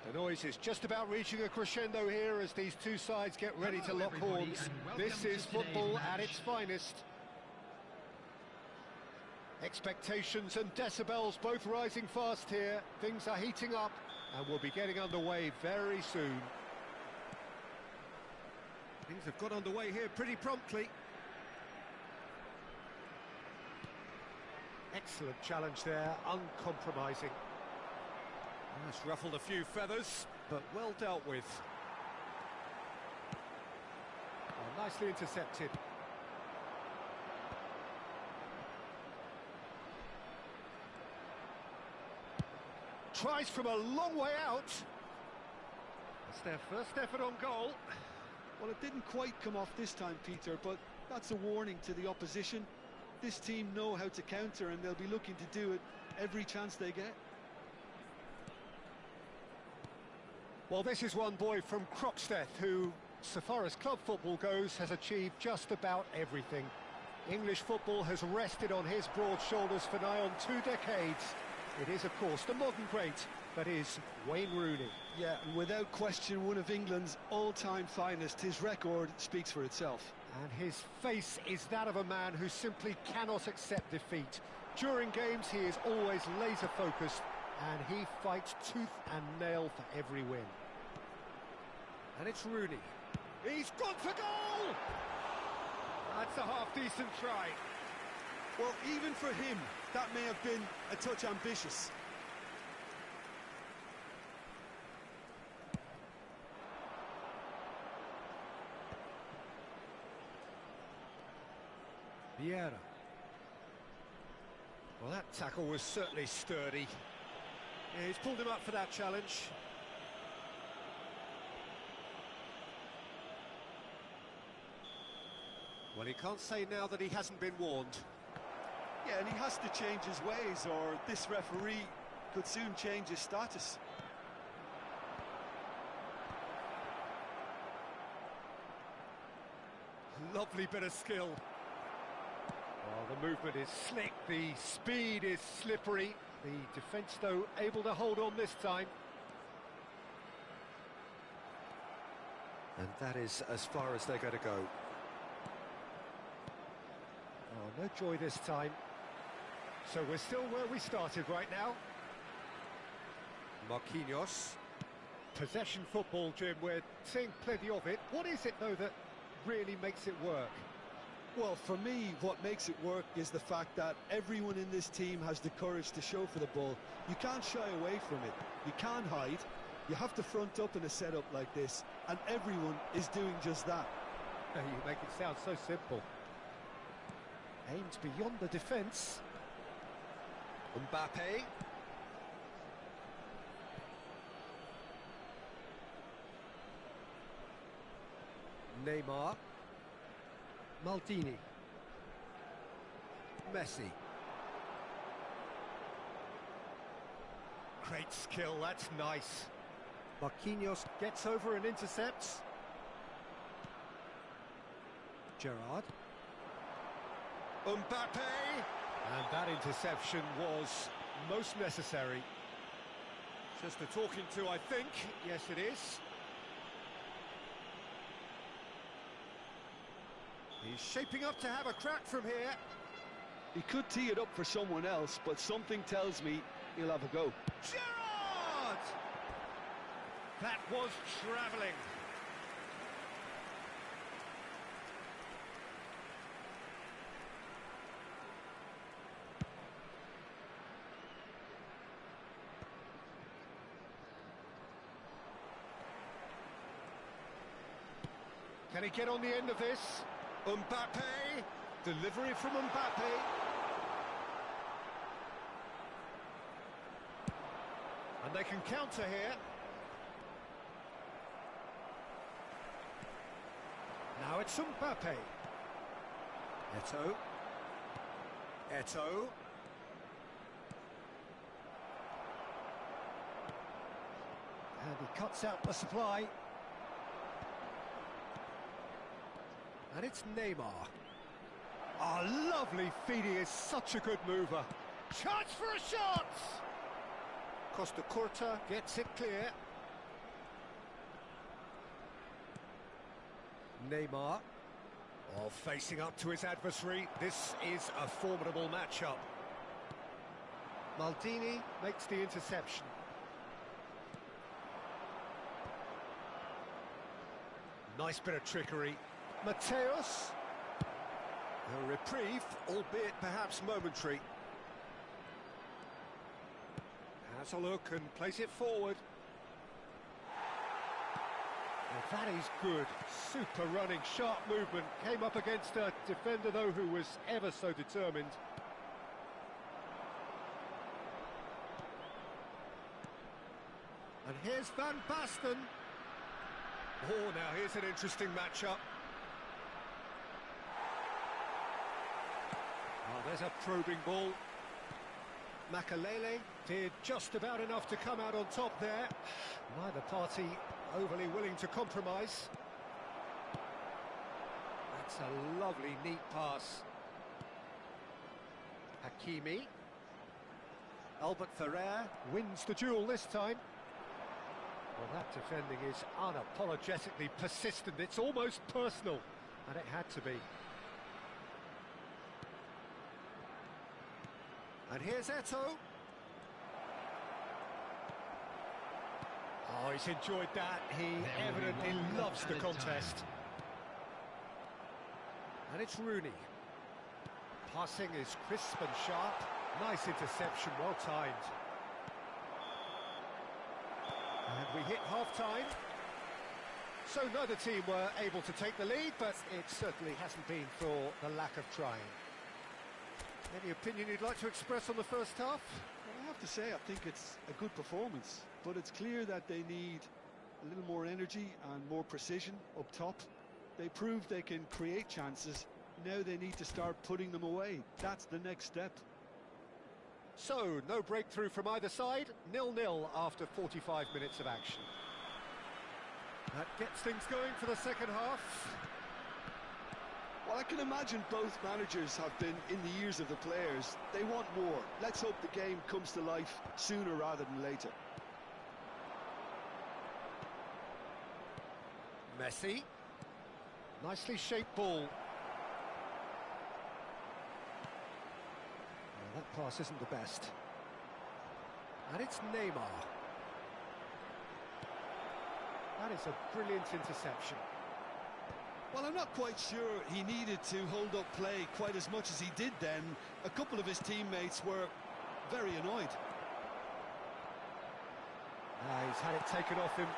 The noise is just about reaching a crescendo here as these two sides get ready to lock horns. This is football at its finest. Expectations and decibels both rising fast here. Things are heating up and we'll be getting underway very soon. Things have got underway here pretty promptly. Excellent challenge there, uncompromising. It's ruffled a few feathers, but well dealt with. Oh, nicely intercepted. Tries from a long way out. That's their first effort on goal. Well, it didn't quite come off this time, Peter, but that's a warning to the opposition. This team know how to counter and they'll be looking to do it every chance they get. Well, this is one boy from Croxteth who, so far as club football goes, has achieved just about everything. English football has rested on his broad shoulders for nigh on 2 decades. It is, of course, the modern great that is Wayne Rooney. Yeah, and without question, one of England's all-time finest. His record speaks for itself. And his face is that of a man who simply cannot accept defeat. During games, he is always laser-focused, and he fights tooth and nail for every win. And it's Rooney. He's gone for goal! That's a half-decent try. Well, even for him, that may have been a touch ambitious. Vieira. Well, that tackle was certainly sturdy. Yeah, he's pulled him up for that challenge. Well, he can't say now that he hasn't been warned. Yeah, and he has to change his ways, or this referee could soon change his status. Lovely bit of skill. Well, the movement is slick, the speed is slippery. The defence, though, able to hold on this time. And that is as far as they're going to go. Oh, no joy this time. So we're still where we started right now. Marquinhos. Possession football, Jim, we're seeing plenty of it. What is it, though, that really makes it work? Well, for me, what makes it work is the fact that everyone in this team has the courage to show for the ball. You can't shy away from it. You can't hide. You have to front up in a setup like this, and everyone is doing just that. You make it sound so simple. Aims beyond the defence. Mbappe. Neymar. Maldini. Messi. Great skill, that's nice. Marquinhos gets over and intercepts. Gerrard. Mbappe! And that interception was most necessary. Just a talking to, I think. Yes, it is. He's shaping up to have a crack from here. He could tee it up for someone else, but something tells me he'll have a go. Gerrard! That was travelling. Can he get on the end of this? Mbappe, delivery from Mbappe. And they can counter here. Now it's Mbappe. Eto'o. And he cuts out the supply. And it's Neymar. Oh, lovely feed, he is such a good mover. Chance for a shot! Costa Curta gets it clear. Neymar. Oh, facing up to his adversary. This is a formidable matchup. Maldini makes the interception. Nice bit of trickery. Mateus. A reprieve, albeit perhaps momentary. Has a look and plays it forward. Well, that is good. Super running, sharp movement. Came up against a defender, though, who was ever so determined. And here's Van Basten. Oh, now here's an interesting matchup. Oh, there's a probing ball. Makalele did just about enough to come out on top there. Neither party overly willing to compromise. That's a lovely, neat pass. Hakimi. Albert Ferrer wins the duel this time. Well, that defending is unapologetically persistent. It's almost personal, and it had to be. And here's Eto'o. Oh, he's enjoyed that. He evidently loves the contest. And it's Rooney. Passing is crisp and sharp. Nice interception, well timed. And we hit half-time. So neither team were able to take the lead, but it certainly hasn't been for the lack of trying. Any opinion you'd like to express on the first half? Well, I have to say, I think it's a good performance, but it's clear that they need a little more energy and more precision up top. They proved they can create chances. Now they need to start putting them away. That's the next step. So, no breakthrough from either side, 0-0 after 45 minutes of action. That gets things going for the second half. Well, I can imagine both managers have been in the ears of the players. They want more. Let's hope the game comes to life sooner rather than later. Messi. Nicely shaped ball. Well, that pass isn't the best. And it's Neymar. That is a brilliant interception. Well, I'm not quite sure he needed to hold up play quite as much as he did then. A couple of his teammates were very annoyed. He's had it taken off him.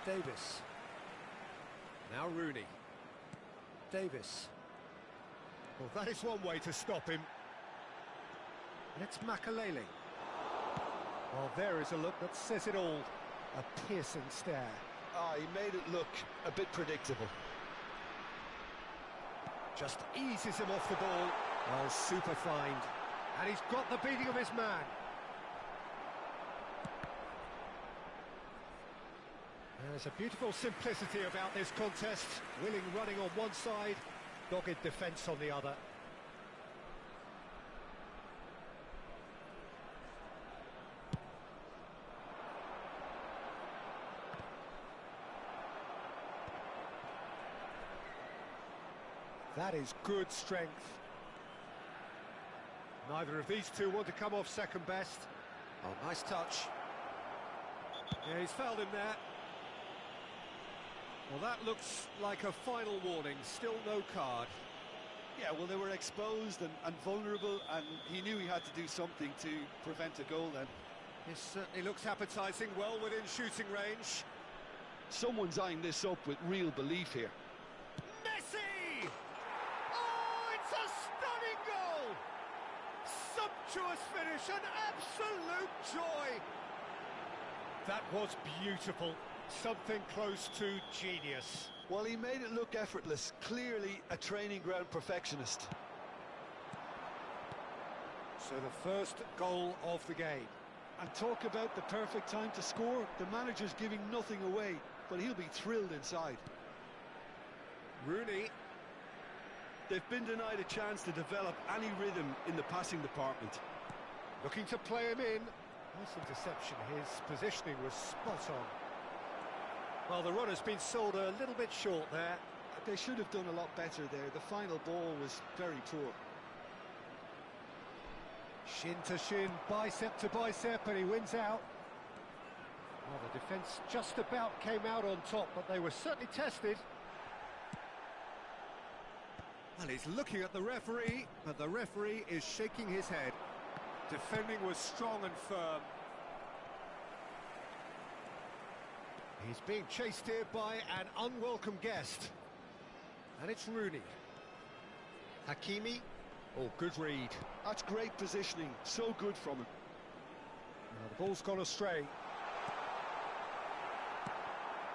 Davis. Now Rooney. Davis. Well, that is one way to stop him. And it's Makalele. Well, there is a look that says it all. A piercing stare. Ah, he made it look a bit predictable. Just eases him off the ball. Well, super find. And he's got the beating of his man. There's a beautiful simplicity about this contest. Willing running on one side, dogged defence on the other. That is good strength. Neither of these two want to come off second best. Oh, nice touch. Yeah, he's fouled him there. Well, that looks like a final warning. Still no card. Yeah, well, they were exposed and vulnerable, and he knew he had to do something to prevent a goal then. This certainly looks appetising, well within shooting range. Someone's eyeing this up with real belief here. Messi! Oh, it's a stunning goal! Sumptuous finish, an absolute joy! That was beautiful. Something close to genius. Well, he made it look effortless. Clearly a training ground perfectionist. So the first goal of the game. And talk about the perfect time to score. The manager's giving nothing away, but he'll be thrilled inside. Rooney. They've been denied a chance to develop any rhythm in the passing department. Looking to play him in. Nice interception. His positioning was spot on. Well, the run has been sold a little bit short there. They should have done a lot better there. The final ball was very poor. Shin to shin, bicep to bicep, and he wins out. Well, the defence just about came out on top, but they were certainly tested. And he's looking at the referee, but the referee is shaking his head. Defending was strong and firm. He's being chased here by an unwelcome guest. And it's Rooney. Hakimi. Oh, good read. That's great positioning. So good from him. Now the ball's gone astray.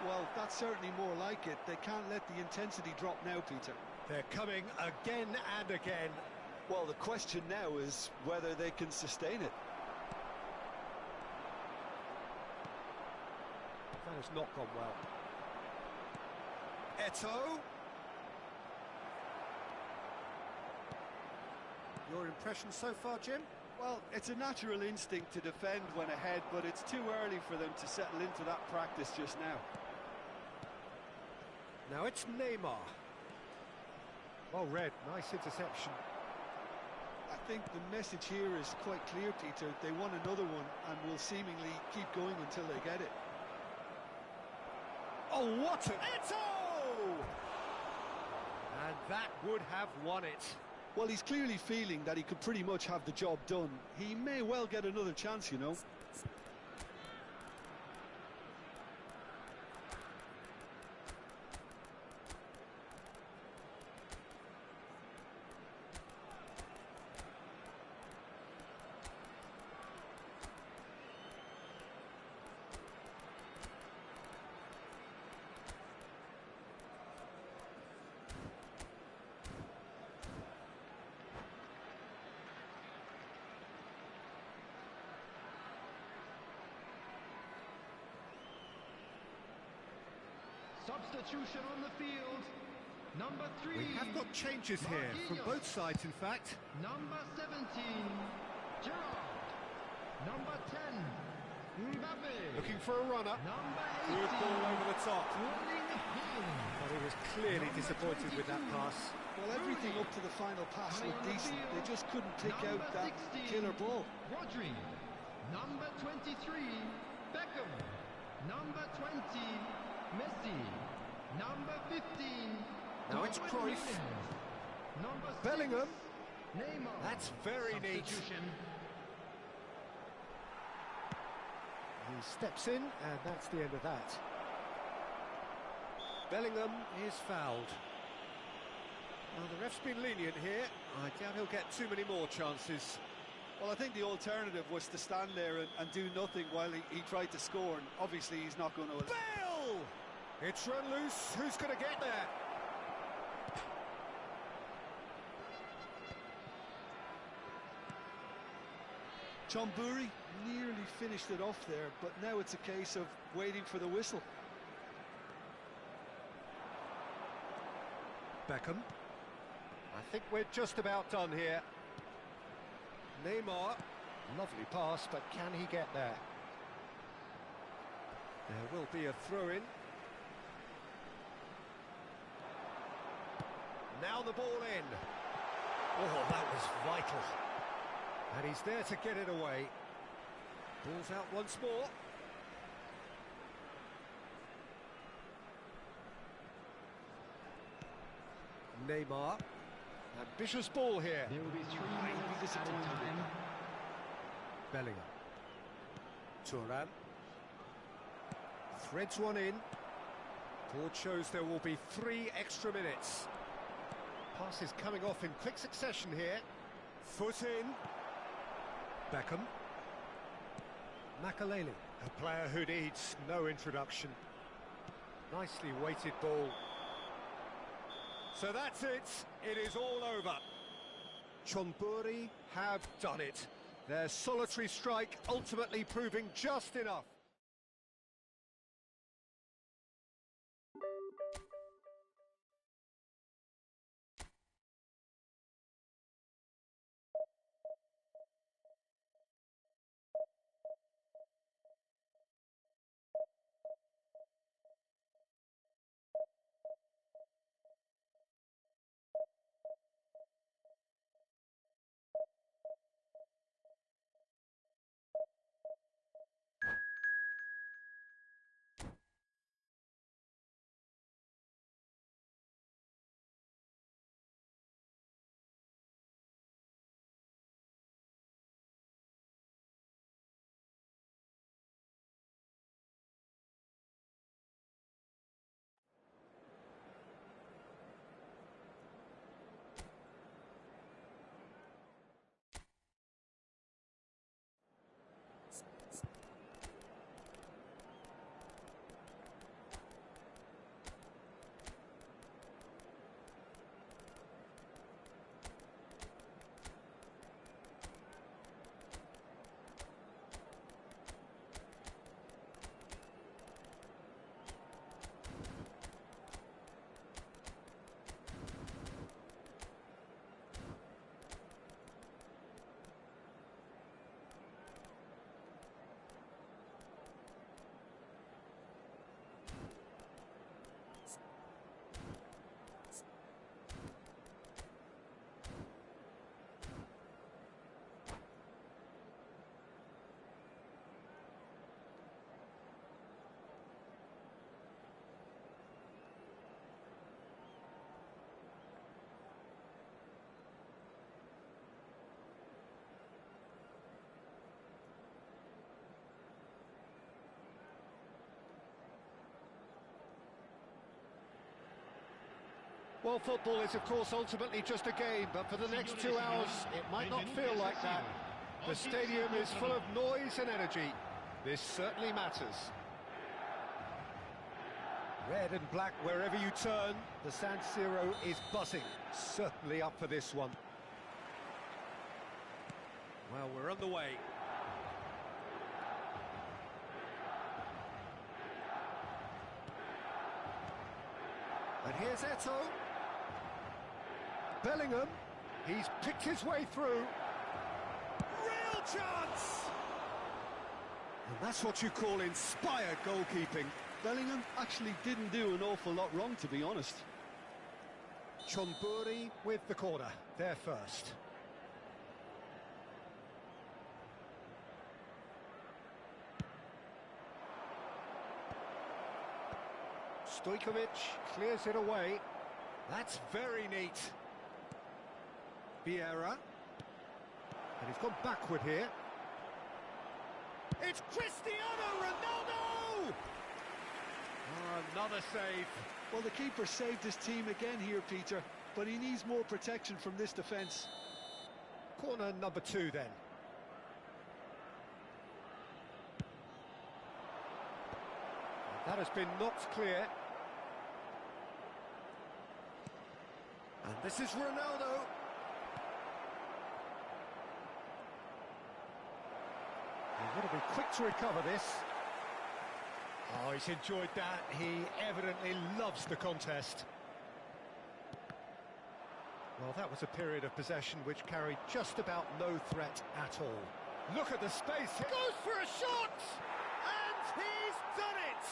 Well, that's certainly more like it. They can't let the intensity drop now, Peter. They're coming again and again. Well, the question now is whether they can sustain it. That has not gone well. Eto'o. Your impression so far, Jim? Well, it's a natural instinct to defend when ahead, but it's too early for them to settle into that practice just now. Now it's Neymar. Well read, nice interception. I think the message here is quite clear, Peter. They want another one and will seemingly keep going until they get it. Oh, what an Eto'o! And that would have won it. Well, he's clearly feeling that he could pretty much have the job done. He may well get another chance, you know. Substitution on the field. Number 3. We have got changes here from both sides, in fact. Number 17, Gerrard. Number 10, Mbappe. Looking for a runner. Number Good 18, ball over the top. Erling Haaland. But he was clearly disappointed with that pass. Well, everything up to the final pass Coming looked on the decent. field, They just couldn't pick out number that 16, killer ball. Rodri. Number 23, Beckham. Number 20, Messi. Number 15. Now it's Darwin Cruyff. Núñez. Number 6, Bellingham. Neymar. That's very neat. Substitution. He steps in, and that's the end of that. Bellingham is fouled. Well, the ref's been lenient here. I doubt he'll get too many more chances. Well, I think the alternative was to stand there and do nothing while he tried to score, and obviously he's not going to... Bale! It's run loose. Who's going to get there? John Burry nearly finished it off there, but now it's a case of waiting for the whistle. Beckham. I think we're just about done here. Neymar. Lovely pass, but can he get there? There will be a throw-in. Now the ball in. Oh, that was vital. And he's there to get it away. Ball's out once more. Neymar. Ambitious ball here. There will be 3 minutes added time. Bellingham. Thuram. Threads one in. Board shows there will be 3 extra minutes. Passes coming off in quick succession here. Foot in. Beckham. Makaleli, a player who needs no introduction. Nicely weighted ball. So that's it. It is all over. Chonburi have done it. Their solitary strike ultimately proving just enough. Well, football is, of course, ultimately just a game, but for the next 2 hours, it might not feel like that. The stadium is full of noise and energy. This certainly matters. Red and black wherever you turn, the San Siro is buzzing. Certainly up for this one. Well, we're on the way. And here's Eto'o. Bellingham, he's picked his way through. Real chance! And that's what you call inspired goalkeeping. Bellingham actually didn't do an awful lot wrong, to be honest. Chonburi with the corner, there first. Stojkovic clears it away. That's very neat. Vieira. And he's gone backward here. It's Cristiano Ronaldo! Oh, another save. Well, the keeper saved his team again here, Peter, but he needs more protection from this defence. Corner number 2 then. That has been knocked clear. And this is Ronaldo. He's got to be quick to recover this. Oh, he's enjoyed that. He evidently loves the contest. Well, that was a period of possession which carried just about no threat at all. Look at the space. He goes for a shot! And he's done it!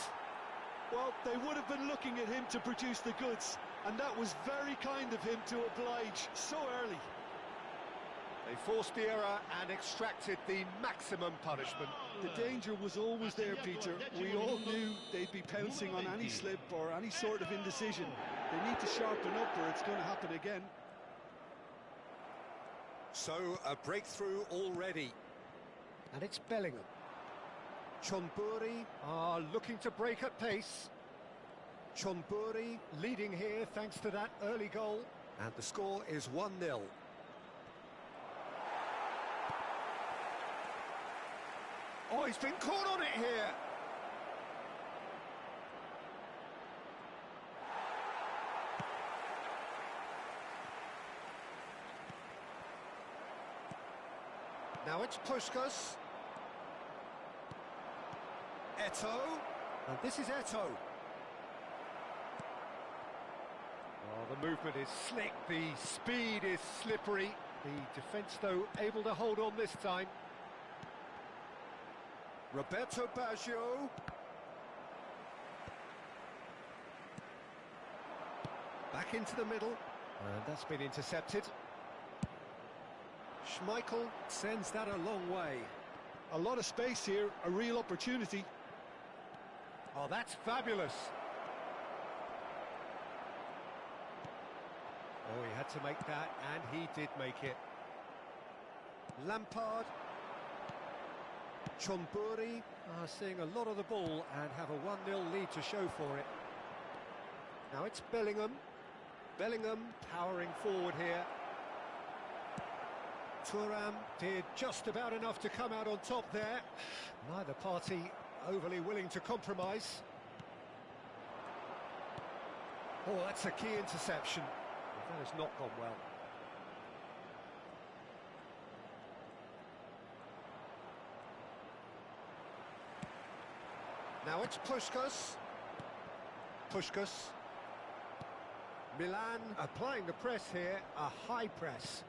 Well, they would have been looking at him to produce the goods, and that was very kind of him to oblige so early. They forced the error and extracted the maximum punishment. The danger was always there, Peter. We all knew they'd be pouncing on any slip or any sort of indecision. They need to sharpen up or it's going to happen again. So, a breakthrough already. And it's Bellingham. Chonburi are looking to break at pace. Chonburi leading here thanks to that early goal. And the score is 1-0. Oh, he's been caught on it here. Now it's Puskas. Eto'o. And this is Eto'o. Oh, the movement is slick, the speed is slippery. The defence, though, able to hold on this time. Roberto Baggio. Back into the middle. And that's been intercepted. Schmeichel sends that a long way. A lot of space here, a real opportunity. Oh, that's fabulous. Oh, he had to make that, and he did make it. Lampard. Chonburi are seeing a lot of the ball and have a 1-0 lead to show for it. Now it's Bellingham. Bellingham powering forward here. Thuram did just about enough to come out on top there. Neither party overly willing to compromise. Oh, that's a key interception. That has not gone well. Now it's Puskas. Puskas. Milan applying the press here, a high press.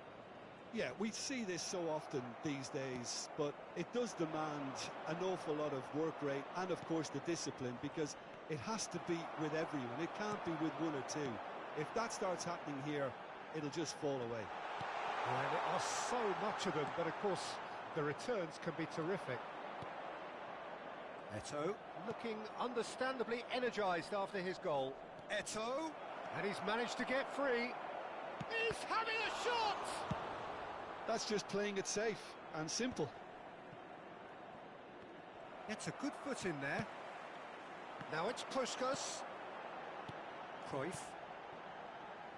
Yeah, we see this so often these days, but it does demand an awful lot of work rate and, of course, the discipline, because it has to be with everyone. It can't be with one or two. If that starts happening here, it'll just fall away. And there are so much of them, but, of course, the returns can be terrific. Eto'o looking understandably energised after his goal. Eto'o, and he's managed to get free. He's having a shot! That's just playing it safe and simple. Gets a good foot in there. Now it's Puskas. Cruyff.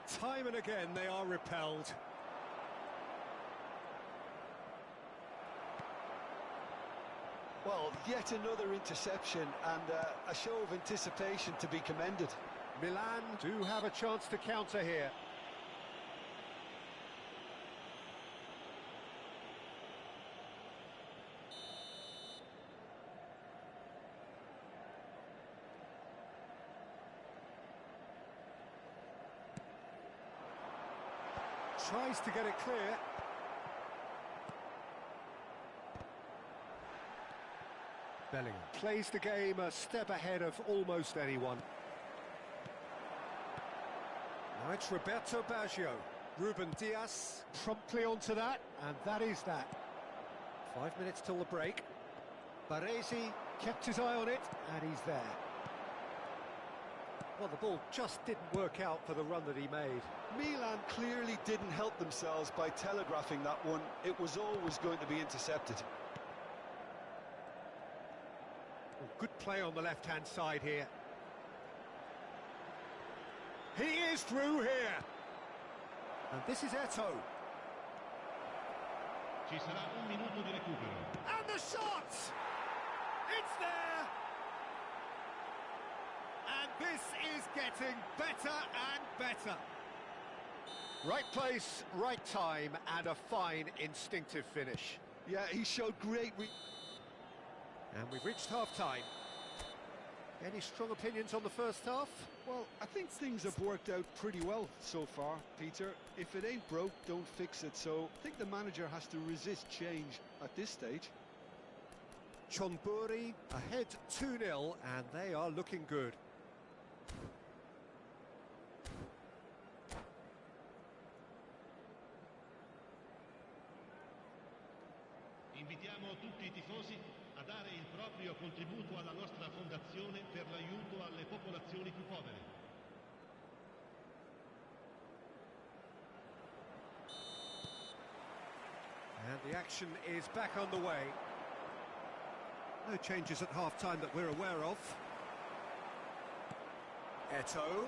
Time and again they are repelled. Well, yet another interception and a show of anticipation to be commended. Milan do have a chance to counter here. Tries to get it clear. Bellingham plays the game a step ahead of almost anyone. Now it's Roberto Baggio. Ruben Diaz promptly onto that, and that is that. 5 minutes till the break. Baresi kept his eye on it, and he's there. Well, the ball just didn't work out for the run that he made. Milan clearly didn't help themselves by telegraphing that one. It was always going to be intercepted. Oh, good play on the left-hand side here. He is through here. And this is Eto'o. Ci sarà un minuto di recupero. And the shot! It's there! And this is getting better and better. Right place, right time, and a fine instinctive finish. Yeah, he showed great... And we've reached half-time. Any strong opinions on the first half? Well, I think things have worked out pretty well so far, Peter. If it ain't broke, don't fix it. So I think the manager has to resist change at this stage. Chonburi ahead 2-0, and they are looking good. Invitiamo tutti i tifosi a dare il proprio contributo alla nostra fondazione per l'aiuto alle popolazioni più povere. And the action is back underway. No changes at half-time that we're aware of. Eto'o.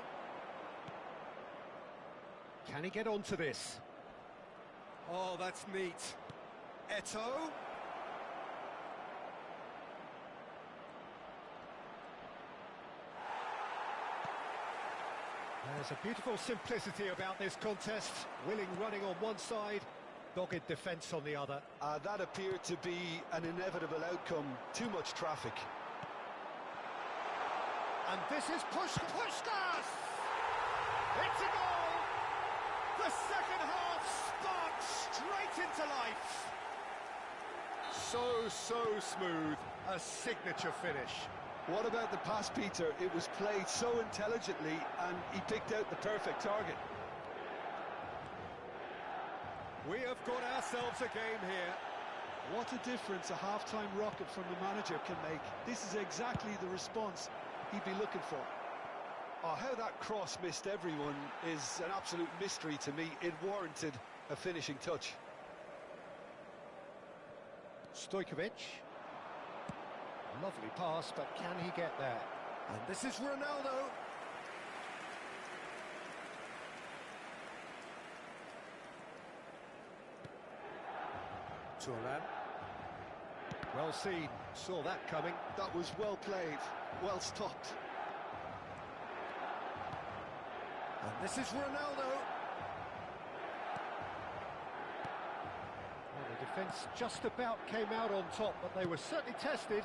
Can he get onto this? Oh, that's neat. Eto'o. There's a beautiful simplicity about this contest. Willing running on one side, dogged defence on the other. That appeared to be an inevitable outcome. Too much traffic. And this is Puskás! It's a goal! The second half sparks straight into life. So smooth. A signature finish. What about the pass, Peter? It was played so intelligently and he picked out the perfect target. We have got ourselves a game here. What a difference a half-time rocket from the manager can make. This is exactly the response he'd be looking for. Oh, how that cross missed everyone is an absolute mystery to me. It warranted a finishing touch. Stojkovic. Lovely pass, but can he get there? And this is Ronaldo. Turan. Well seen, saw that coming. That was well played, well stopped. And this is Ronaldo. Well, the defence just about came out on top, but they were certainly tested.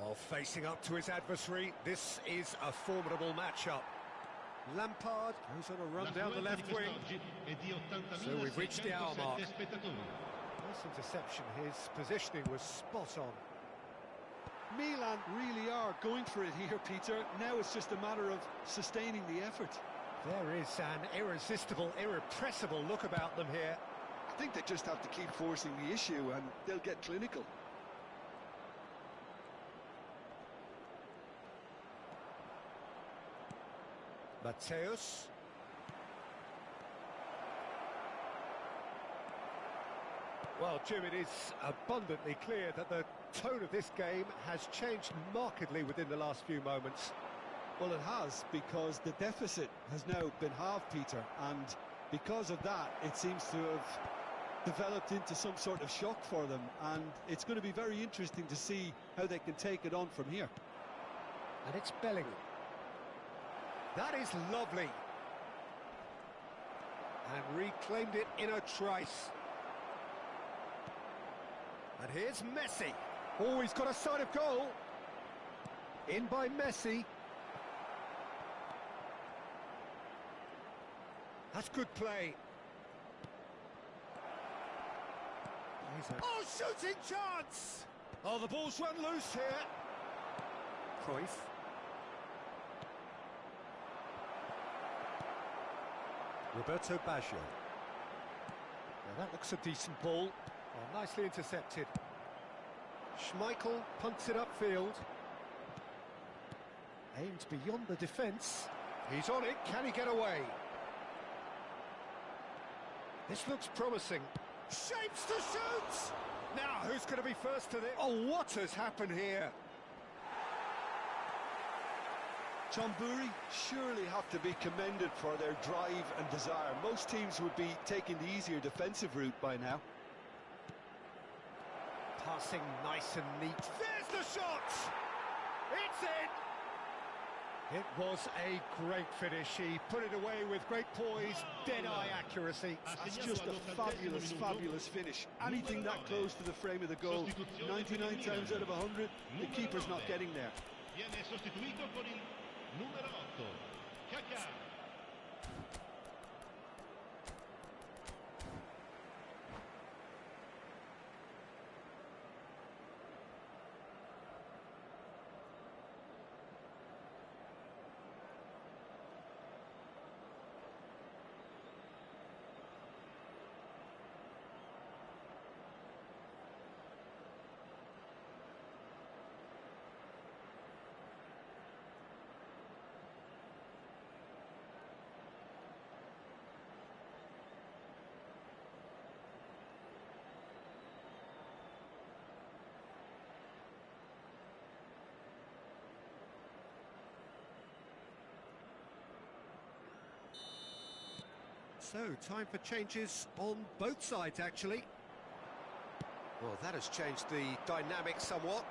Oh, facing up to his adversary, this is a formidable matchup. Lampard goes on a run down the left wing. So we've reached the hour mark. Nice interception, his positioning was spot on. Milan really are going for it here, Peter. Now it's just a matter of sustaining the effort. There is an irresistible, irrepressible look about them here. I think they just have to keep forcing the issue and they'll get clinical. Matthäus. Well, Jim, it is abundantly clear that the tone of this game has changed markedly within the last few moments. Well, it has, because the deficit has now been halved, Peter, and because of that, it seems to have developed into some sort of shock for them, and it's going to be very interesting to see how they can take it on from here. And it's Bellingham. That is lovely. And reclaimed it in a trice. And here's Messi. Oh, he's got a sight of goal. In by Messi. That's good play. Oh, shooting chance! Oh, the ball's run loose here. Cruyff. Roberto Baggio. Now that looks a decent ball. Oh, nicely intercepted. Schmeichel punts it upfield. Aimed beyond the defence. He's on it. Can he get away? This looks promising. Shapes to shoot! Now, who's going to be first to this? Oh, what has happened here? Chonburi surely have to be commended for their drive and desire. Most teams would be taking the easier defensive route by now. Passing nice and neat. There's the shot! It's in! It was a great finish. He put it away with great poise, dead-eye accuracy. That's just a fabulous, fabulous finish. Anything that close to the frame of the goal, 99 times out of 100, the keeper's not getting there. Viene sostituito con il numero 8, Kaká. So, time for changes on both sides, actually. Well, that has changed the dynamic somewhat.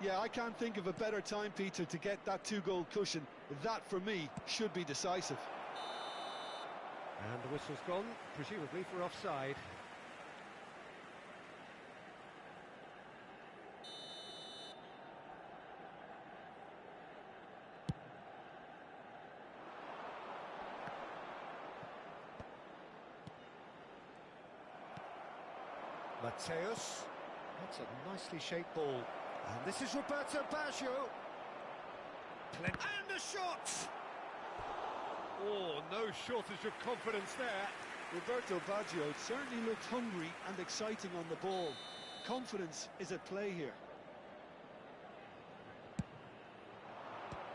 Yeah, I can't think of a better time, Peter, to get that two-goal cushion. That, for me, should be decisive. And the whistle's gone, presumably for offside. Mateus. That's a nicely shaped ball. And this is Roberto Baggio. And the shot! Oh, no shortage of confidence there. Roberto Baggio certainly looked hungry and exciting on the ball. Confidence is at play here.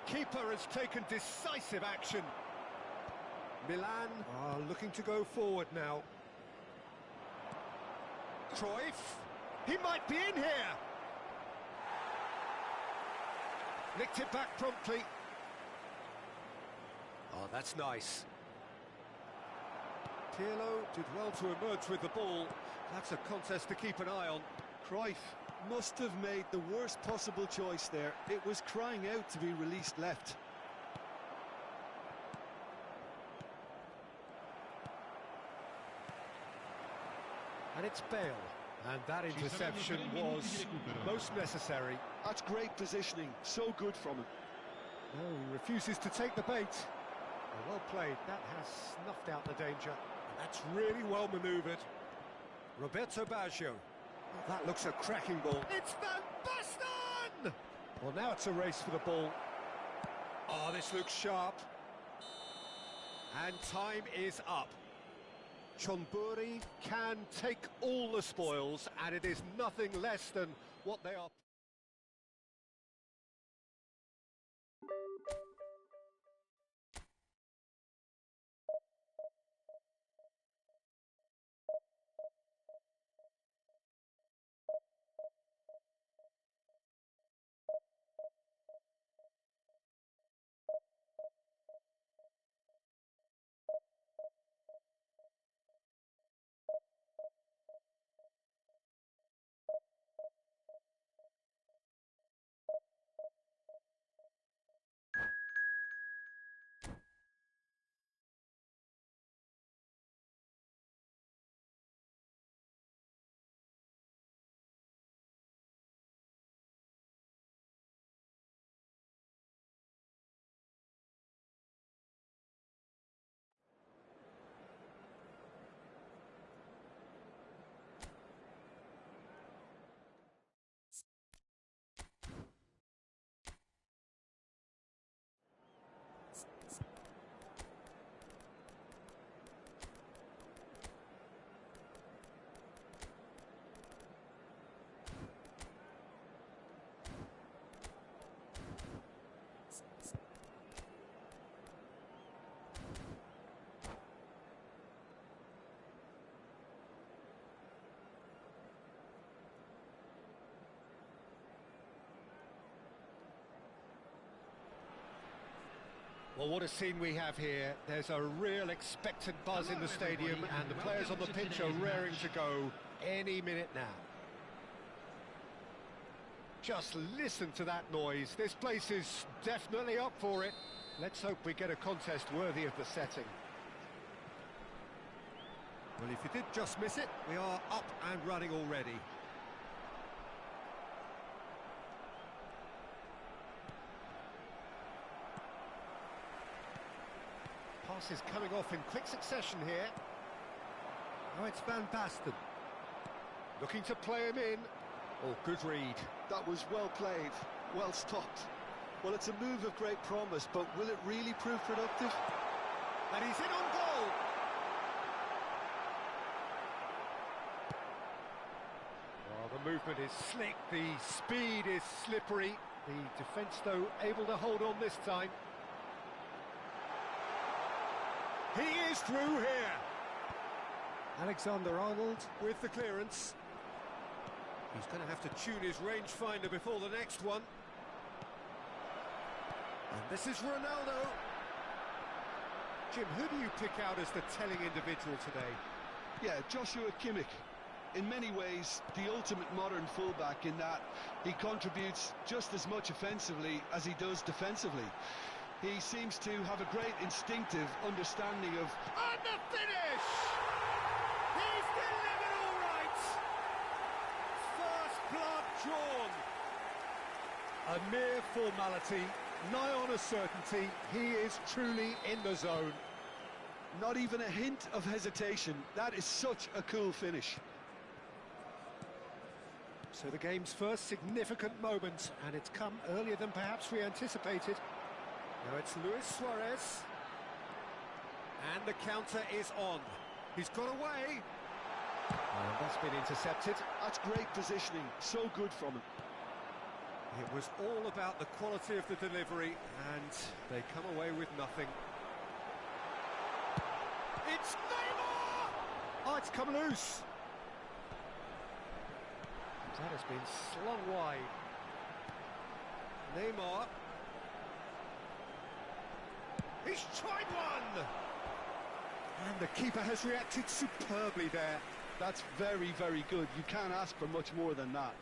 Keeper has taken decisive action. Milan are looking to go forward now. Cruyff, he might be in here. Nicked it back promptly. Oh, that's nice. Pirlo did well to emerge with the ball. That's a contest to keep an eye on. Cruyff must have made the worst possible choice there. It was crying out to be released left. And it's Bale. And that interception was most necessary. That's great positioning. So good from him. No, he refuses to take the bait. Well played. That has snuffed out the danger. And that's really well manoeuvred. Roberto Baggio. Oh, that looks a cracking ball. It's Van Basten! Well, now it's a race for the ball. Oh, this looks sharp. And time is up. Chonburi can take all the spoils, and it is nothing less than what they are. Well, what a scene we have here. There's a real expectant buzz in the stadium, and the players on the pitch are raring to go any minute now. Just listen to that noise. This place is definitely up for it. Let's hope we get a contest worthy of the setting. Well, if you did just miss it, we are up and running already. Pass is coming off in quick succession here. Now it's Van Basten. Looking to play him in. Oh, good read. That was well played, well stopped. Well, it's a move of great promise, but will it really prove productive? And he's in on goal. Well, the movement is slick, the speed is slippery. The defence, though, able to hold on this time. He is through here. Alexander-Arnold with the clearance. He's going to have to tune his rangefinder before the next one. And this is Ronaldo. Jim, who do you pick out as the telling individual today? Yeah, Joshua Kimmich. In many ways, the ultimate modern fullback in that he contributes just as much offensively as he does defensively. He seems to have a great instinctive understanding of... And the finish! He's delivered all right! First blood drawn. A mere formality, nigh on a certainty. He is truly in the zone. Not even a hint of hesitation. That is such a cool finish. So the game's first significant moment, and it's come earlier than perhaps we anticipated. Now it's Luis Suarez. And the counter is on. He's got away. And that's been intercepted. That's great positioning. So good from him. It was all about the quality of the delivery, and they come away with nothing. It's Neymar! Oh, it's come loose. That has been slung wide. Neymar. He's tried one! And the keeper has reacted superbly there. That's very, very good. You can't ask for much more than that.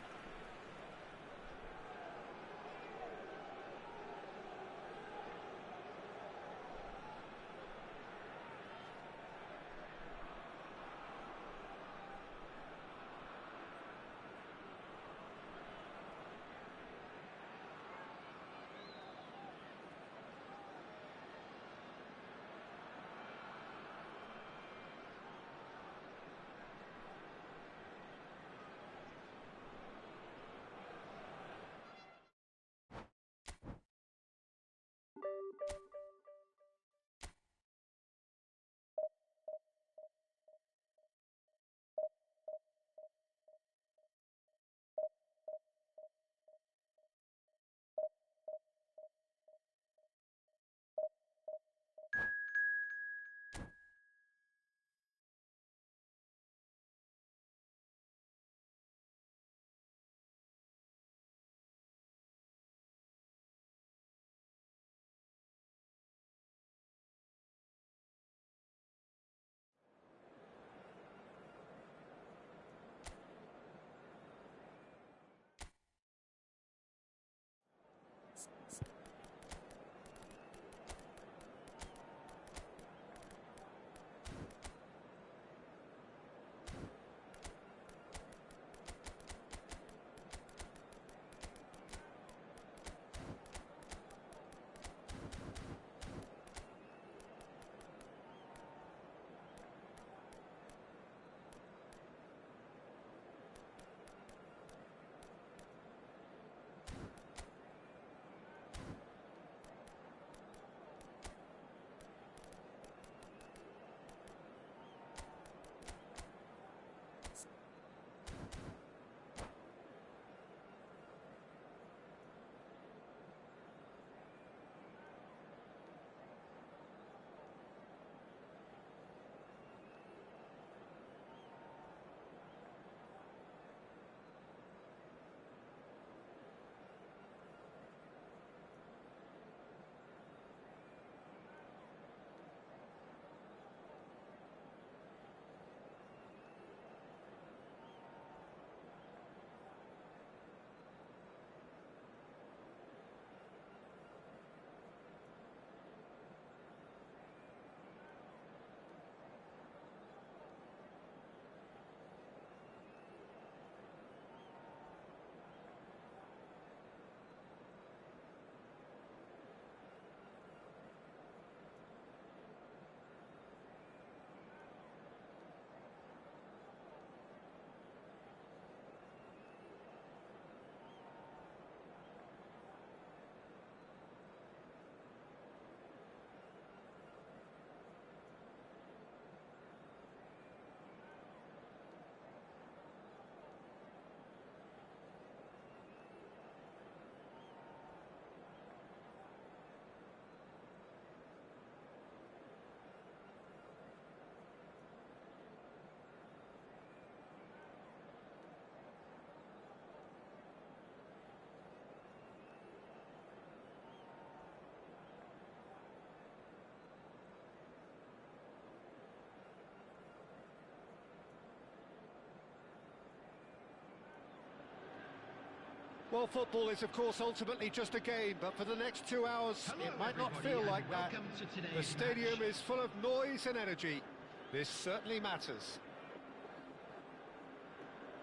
Well, football is, of course, ultimately just a game, but for the next 2 hours, Hello, it might not everybody, feel and like that. welcome to today's The stadium match. is full of noise and energy. This certainly matters.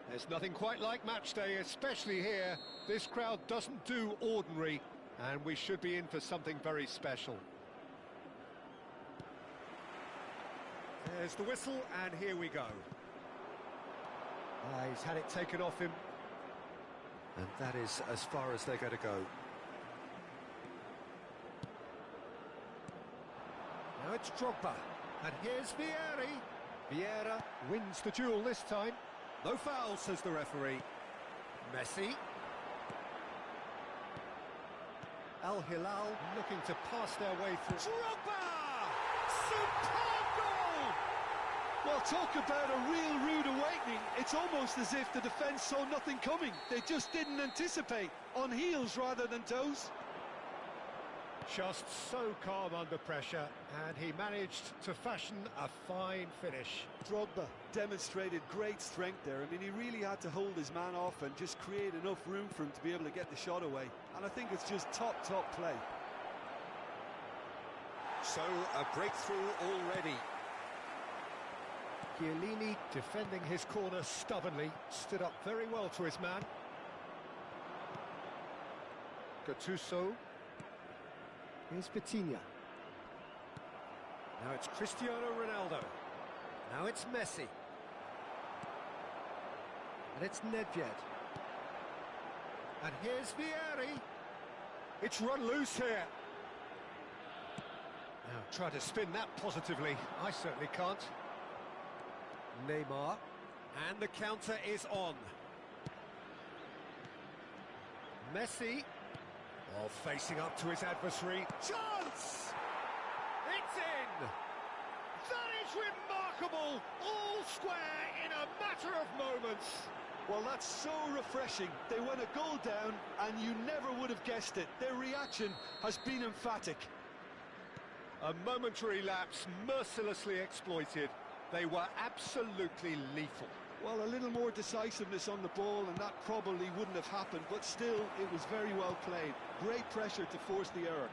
There's nothing quite like match day, especially here. This crowd doesn't do ordinary, and we should be in for something very special. There's the whistle, and here we go. He's had it taken off him. And that is as far as they're going to go. Now it's Drogba. And here's Vieri. Vieira wins the duel this time. No foul, says the referee. Messi. Al Hilal looking to pass their way through. Drogba! Superb goal! Well, talk about a real rude awakening. It's almost as if the defence saw nothing coming. They just didn't anticipate. On heels rather than toes. Just so calm under pressure, and he managed to fashion a fine finish. Drogba demonstrated great strength there. I mean, he really had to hold his man off and just create enough room for him to be able to get the shot away. And I think it's just top play. So, a breakthrough already. Chiellini defending his corner stubbornly, stood up very well to his man. Gattuso. Here's Vitinha. Now it's Cristiano Ronaldo. Now it's Messi. And it's Nedved. And here's Vieri. It's run loose here. Now try to spin that positively. I certainly can't. Neymar. And the counter is on. Messi. Oh, facing up to his adversary. Chance! It's in! That is remarkable! All square in a matter of moments. Well, that's so refreshing. They went a goal down and you never would have guessed it. Their reaction has been emphatic. A momentary lapse mercilessly exploited. They were absolutely lethal. Well, a little more decisiveness on the ball and that probably wouldn't have happened, but still, it was very well played. Great pressure to force the error.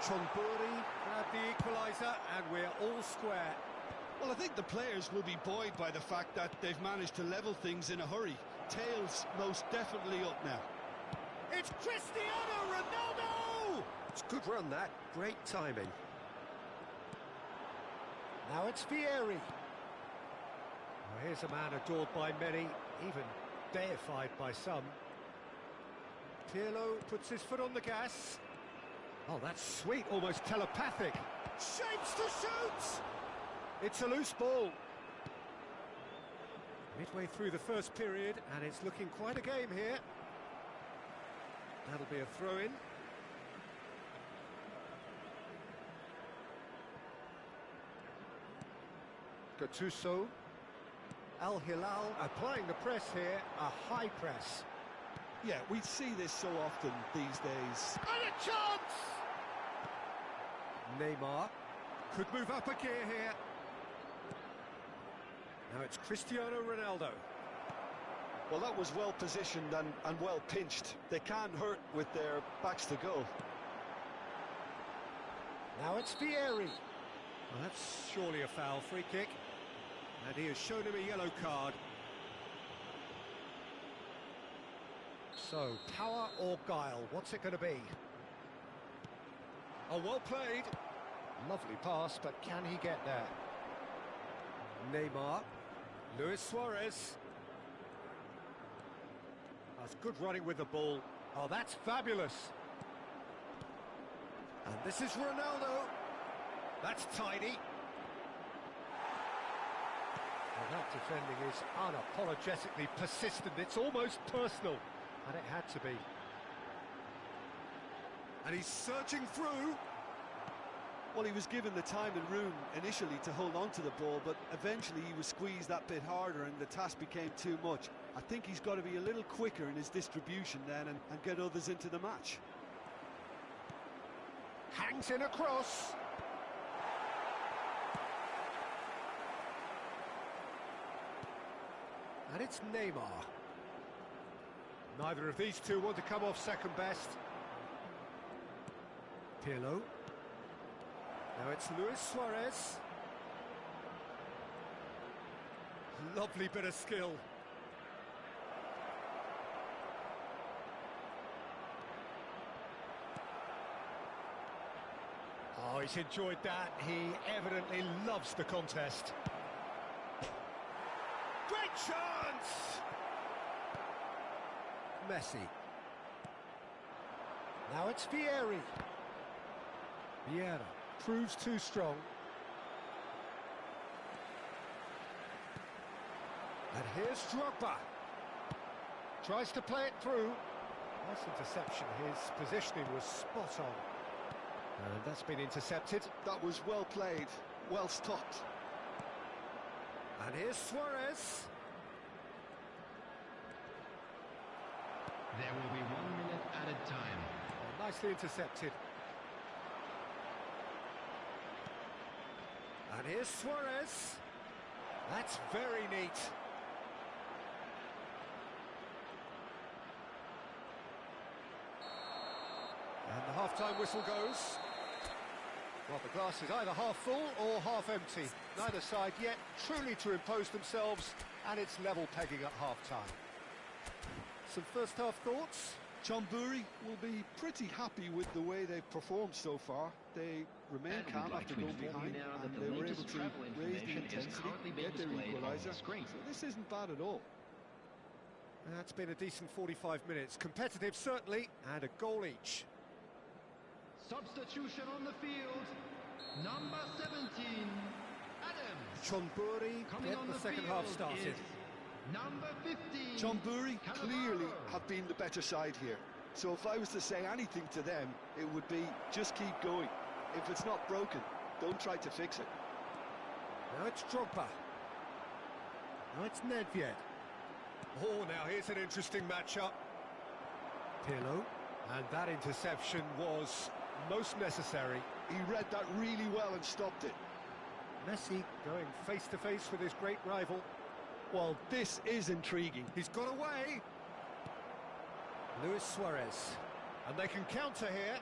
Chonburi grabbed the equaliser, and we're all square. Well, I think the players will be buoyed by the fact that they've managed to level things in a hurry. Tails most definitely up now. It's Cristiano Ronaldo! It's a good run, that. Great timing. Now it's Vieri. Well, here's a man adored by many, even deified by some. Pirlo puts his foot on the gas. Oh, that's sweet, almost telepathic. Shapes to shoot! It's a loose ball. Midway through the first period, and it's looking quite a game here. That'll be a throw-in. Gattuso. Al Hilal applying the press here, a high press. Yeah, we see this so often these days. And a chance! Neymar could move up a gear here. Now it's Cristiano Ronaldo. Well, that was well positioned and well pinched. They can't hurt with their backs to goal. Now it's Vieri. Well, that's surely a foul, free kick. And he has shown him a yellow card. So, power or guile, what's it going to be? Oh, well played. Lovely pass, but can he get there? Neymar. Luis Suarez. That's good running with the ball. Oh, that's fabulous. And this is Ronaldo. That's tidy. Well, that defending is unapologetically persistent. It's almost personal. And it had to be. And he's surging through. Well, he was given the time and room initially to hold on to the ball, but eventually he was squeezed that bit harder and the task became too much. I think he's got to be a little quicker in his distribution then and get others into the match. Hangs in a cross. And it's Neymar. Neither of these two want to come off second best. Pirlo. Now it's Luis Suarez. Lovely bit of skill. Oh, he's enjoyed that. He evidently loves the contest. Great chance! Messi. Now it's Vieri. Vieira proves too strong. And here's Drogba. Tries to play it through. Nice interception. His positioning was spot on. And that's been intercepted. That was well played, well stopped. And here's Suarez. There will be 1 minute added time. Oh, nicely intercepted. And here's Suarez. That's very neat. And the half-time whistle goes. Well, the glass is either half full or half empty. Neither side yet truly to impose themselves, and it's level pegging at half-time. Some first-half thoughts? Chonburi will be pretty happy with the way they've performed so far. They remain calm after going behind, and they were able to raise the intensity, get their equaliser. So this isn't bad at all. That's been a decent 45 minutes. Competitive, certainly, and a goal each. Substitution on the field. Number 17, Adams. Chonburi get the second half started. Number 15. Chonburi clearly have been the better side here. So if I was to say anything to them, it would be just keep going. If it's not broken, don't try to fix it. Now it's Drogba. Now it's Nedved. Oh, now here's an interesting matchup. Pirlo. And that interception was most necessary. He read that really well and stopped it. Messi going face-to-face with his great rival. Well, this is intriguing. He's got away. Luis Suarez. And they can counter here.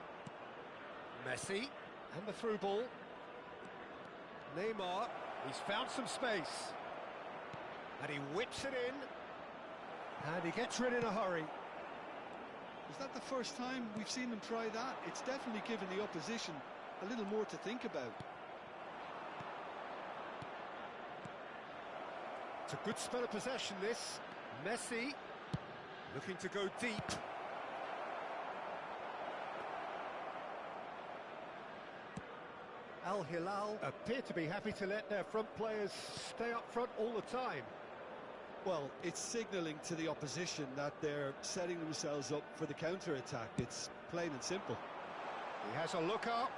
Messi. And the through ball. Neymar. He's found some space. And he whips it in. And he gets rid in a hurry. Is that the first time we've seen them try that? It's definitely given the opposition a little more to think about. It's a good spell of possession, this. Messi looking to go deep. Al Hilal appear to be happy to let their front players stay up front all the time. Well, it's signalling to the opposition that they're setting themselves up for the counter-attack. It's plain and simple. He has a look up.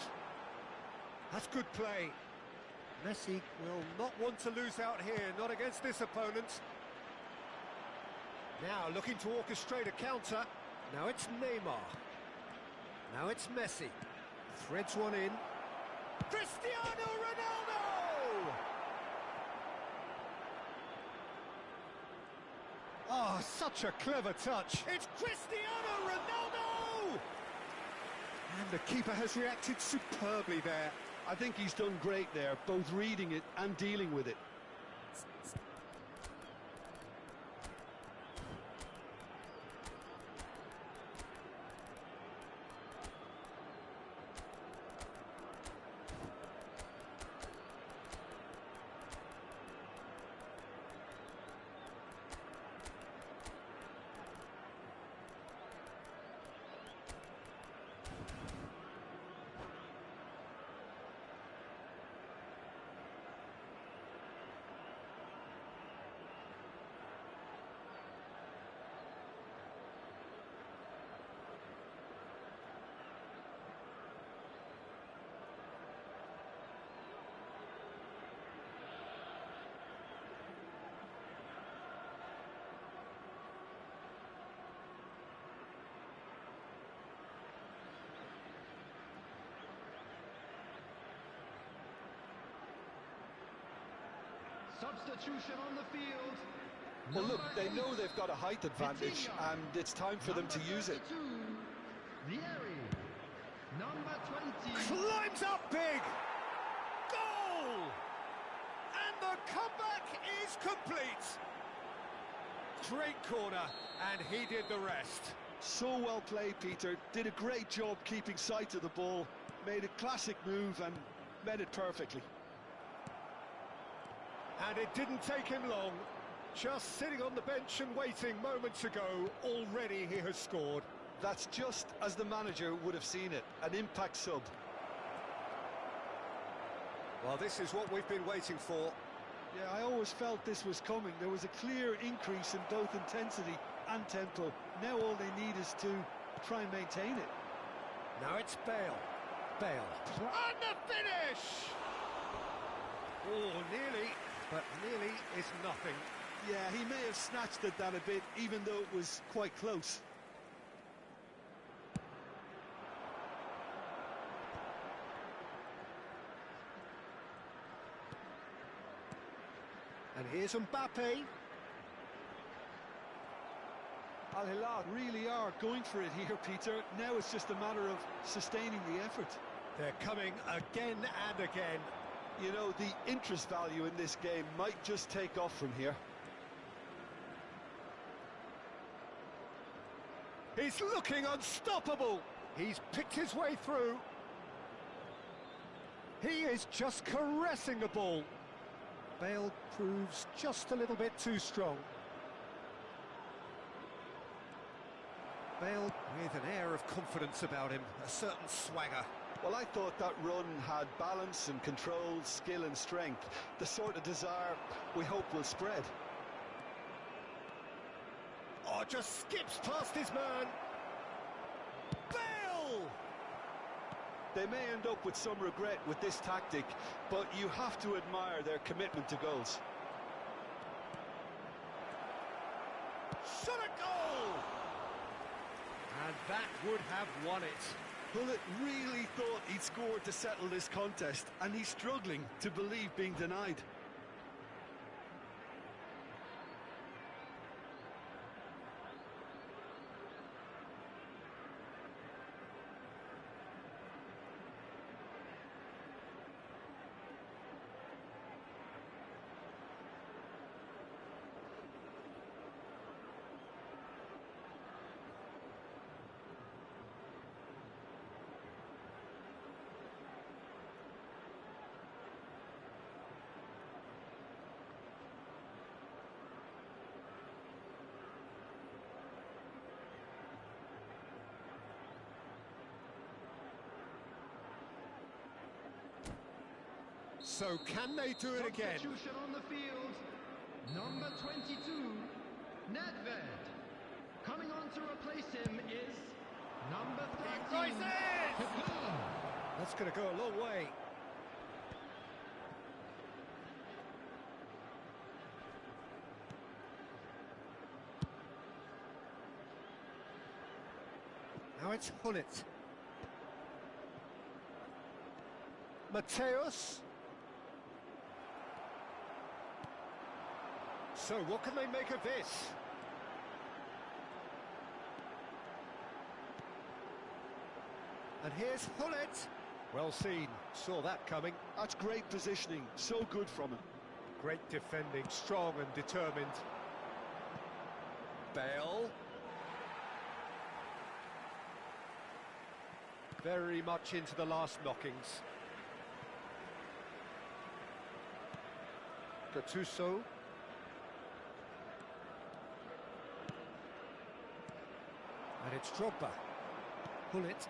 That's good play. Messi will not want to lose out here, not against this opponent. Now looking to orchestrate a counter. Now it's Neymar. Now it's Messi. Threads one in. Cristiano Ronaldo! Oh, such a clever touch. It's Cristiano Ronaldo! And the keeper has reacted superbly there. I think he's done great there, both reading it and dealing with it. Substitution on the field. Well, look, they know they've got a height advantage, and it's time for them to use it. Number 20. Climbs up big! Goal! And the comeback is complete! Great corner, and he did the rest. So well played, Peter. Did a great job keeping sight of the ball, made a classic move and met it perfectly. And it didn't take him long. Just sitting on the bench and waiting moments ago, already he has scored. That's just as the manager would have seen it, an impact sub. Well, this is what we've been waiting for. Yeah, I always felt this was coming. There was a clear increase in both intensity and tempo. Now all they need is to try and maintain it. Now it's Bale. Bale. And the finish! Oh, nearly, but nearly is nothing. Yeah, he may have snatched at that a bit, even though it was quite close. And here's Mbappe. Al Hilal really are going for it here, Peter. Now it's just a matter of sustaining the effort. They're coming again and again. You know, the interest value in this game might just take off from here. He's looking unstoppable. He's picked his way through. He is just caressing the ball. Bale proves just a little bit too strong. Bale with an air of confidence about him, a certain swagger. Well, I thought that run had balance and control, skill and strength. The sort of desire we hope will spread. Oh, just skips past his man. Bale! They may end up with some regret with this tactic, but you have to admire their commitment to goals. Shot a goal! And that would have won it. Bullet really thought he'd scored to settle this contest, and he's struggling to believe being denied. So can they do it again? Substitution on the field. Number 22, Nedved. Coming on to replace him is number 13. That's going to go a long way. Now it's Hullet. Mateus. So what can they make of this? And here's Hullet. Well seen, saw that coming. That's great positioning, so good from him. Great defending, strong and determined. Bale. Very much into the last knockings. Gattuso. And it's Drogba. Hullet.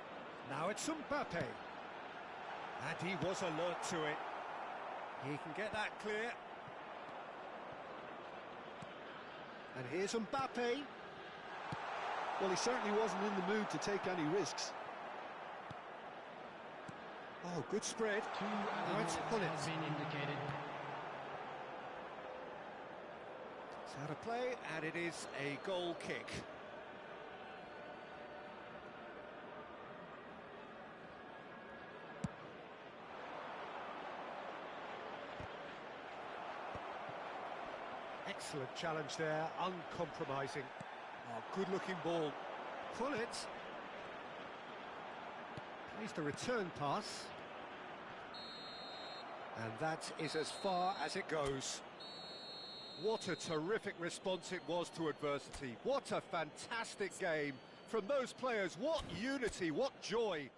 Now it's Mbappe. And he was alert to it. He can get that clear. And here's Mbappe. Well, he certainly wasn't in the mood to take any risks. Oh, good spread. Now it's Hullet. Has been indicated. It's out of play, and it is a goal kick. Excellent challenge there, uncompromising. Oh, good-looking ball. Pull it. Plays the return pass. And that is as far as it goes. What a terrific response it was to adversity. What a fantastic game from those players. What unity, what joy.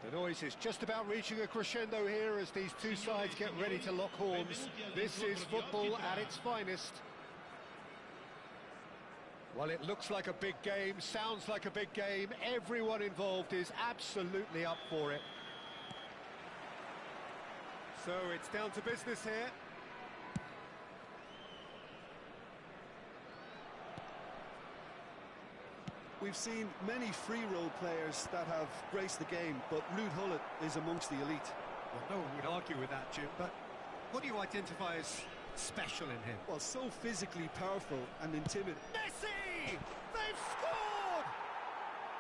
The noise is just about reaching a crescendo here as these two sides get ready to lock horns. This is football at its finest. Well, it looks like a big game, sounds like a big game. Everyone involved is absolutely up for it. So it's down to business here. We've seen many free role players that have graced the game, but Ruud Gullit is amongst the elite. Well, no one would argue with that, Jim, but what do you identify as special in him? Well, so physically powerful and intimidating. Messi! They've scored!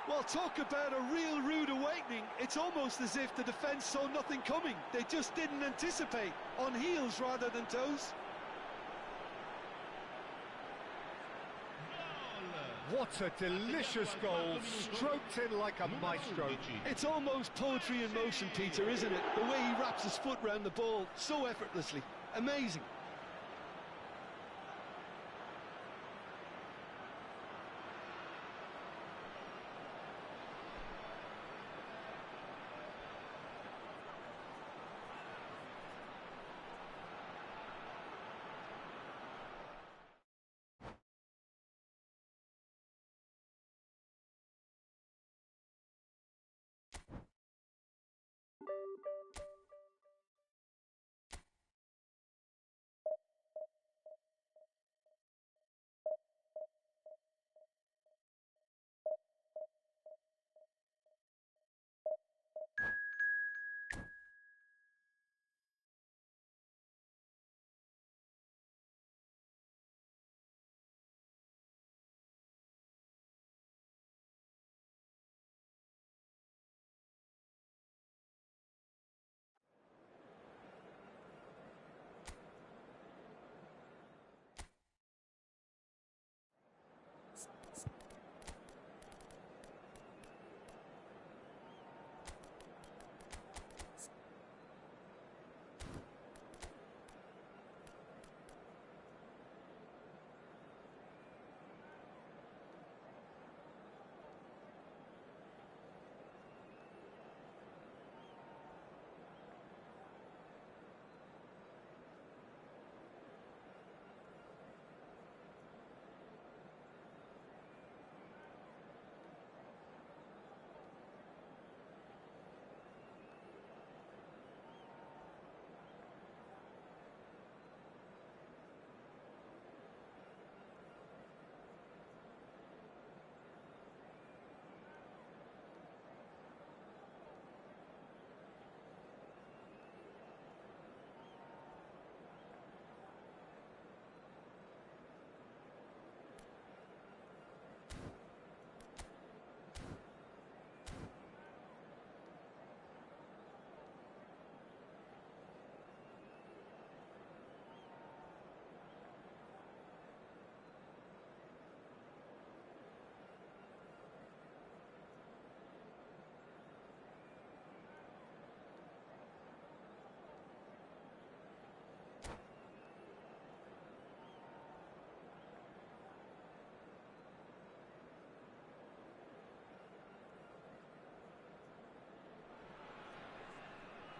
Well, talk about a real rude awakening. It's almost as if the defence saw nothing coming. They just didn't anticipate, on heels rather than toes. What a delicious goal, stroked in like a maestro. It's almost poetry in motion, Peter, isn't it? The way he wraps his foot round the ball so effortlessly. Amazing.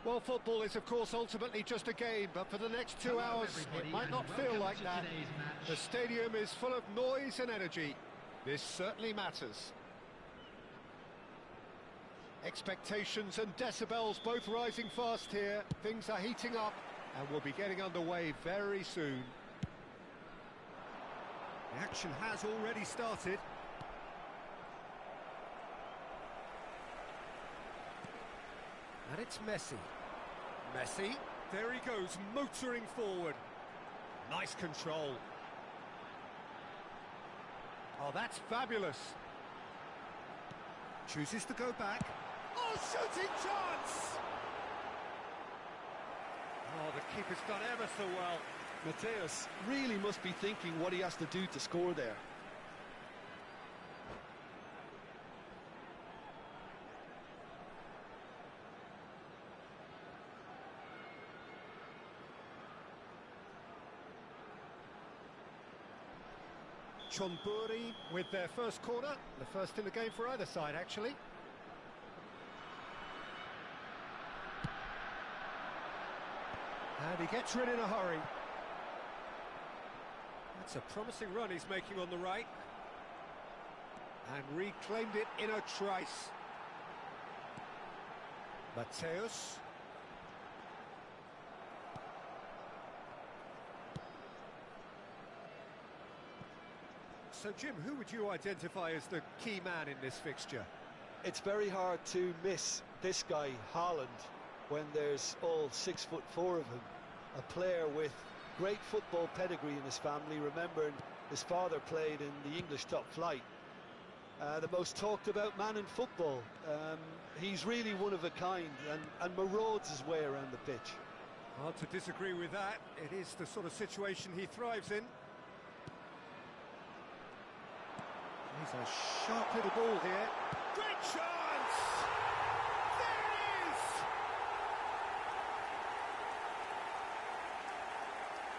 Well, football is, of course, ultimately just a game, but for the next 2 Hello, hours, everybody, it might and not feel welcome like to that. today's match. The stadium is full of noise and energy. This certainly matters. Expectations and decibels both rising fast here. Things are heating up, and we'll be getting underway very soon. The action has already started. And it's Messi. Messi, there he goes, motoring forward. Nice control. Oh, that's fabulous. Chooses to go back. Oh, shooting chance! Oh, the keeper's done ever so well. Mateus really must be thinking what he has to do to score there. Chonburi with their first corner, the first in the game for either side, actually. And he gets rid in a hurry. That's a promising run he's making on the right. And reclaimed it in a trice. Mateus. So, Jim, who would you identify as the key man in this fixture? It's very hard to miss this guy, Haaland, when there's all 6'4" of him. A player with great football pedigree in his family, remembering his father played in the English top flight. The most talked about man in football. He's really one of a kind and marauds his way around the pitch. Hard to disagree with that. It is the sort of situation he thrives in. He's a sharp little ball here. Great chance! There it is!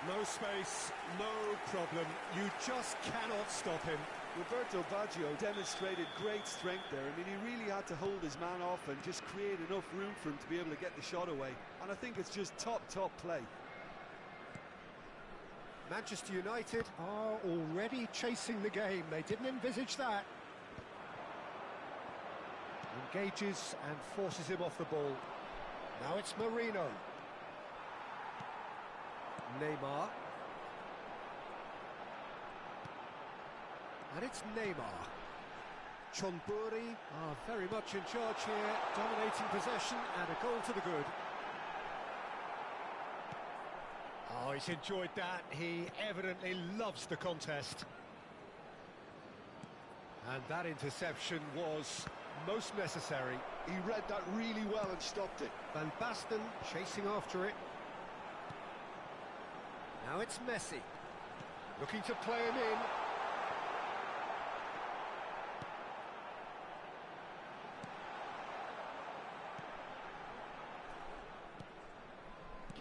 No space, no problem. You just cannot stop him. Roberto Baggio demonstrated great strength there. I mean, he really had to hold his man off and just create enough room for him to be able to get the shot away. And I think it's just top play. Manchester United are already chasing the game. They didn't envisage that. Engages and forces him off the ball. Now it's Marino. Neymar. And it's Neymar. Chonburi are very much in charge here, dominating possession and a goal to the good. Oh, he's enjoyed that. He evidently loves the contest. And that interception was most necessary. He read that really well and stopped it. Van Basten chasing after it. Now it's Messi. Looking to play him in.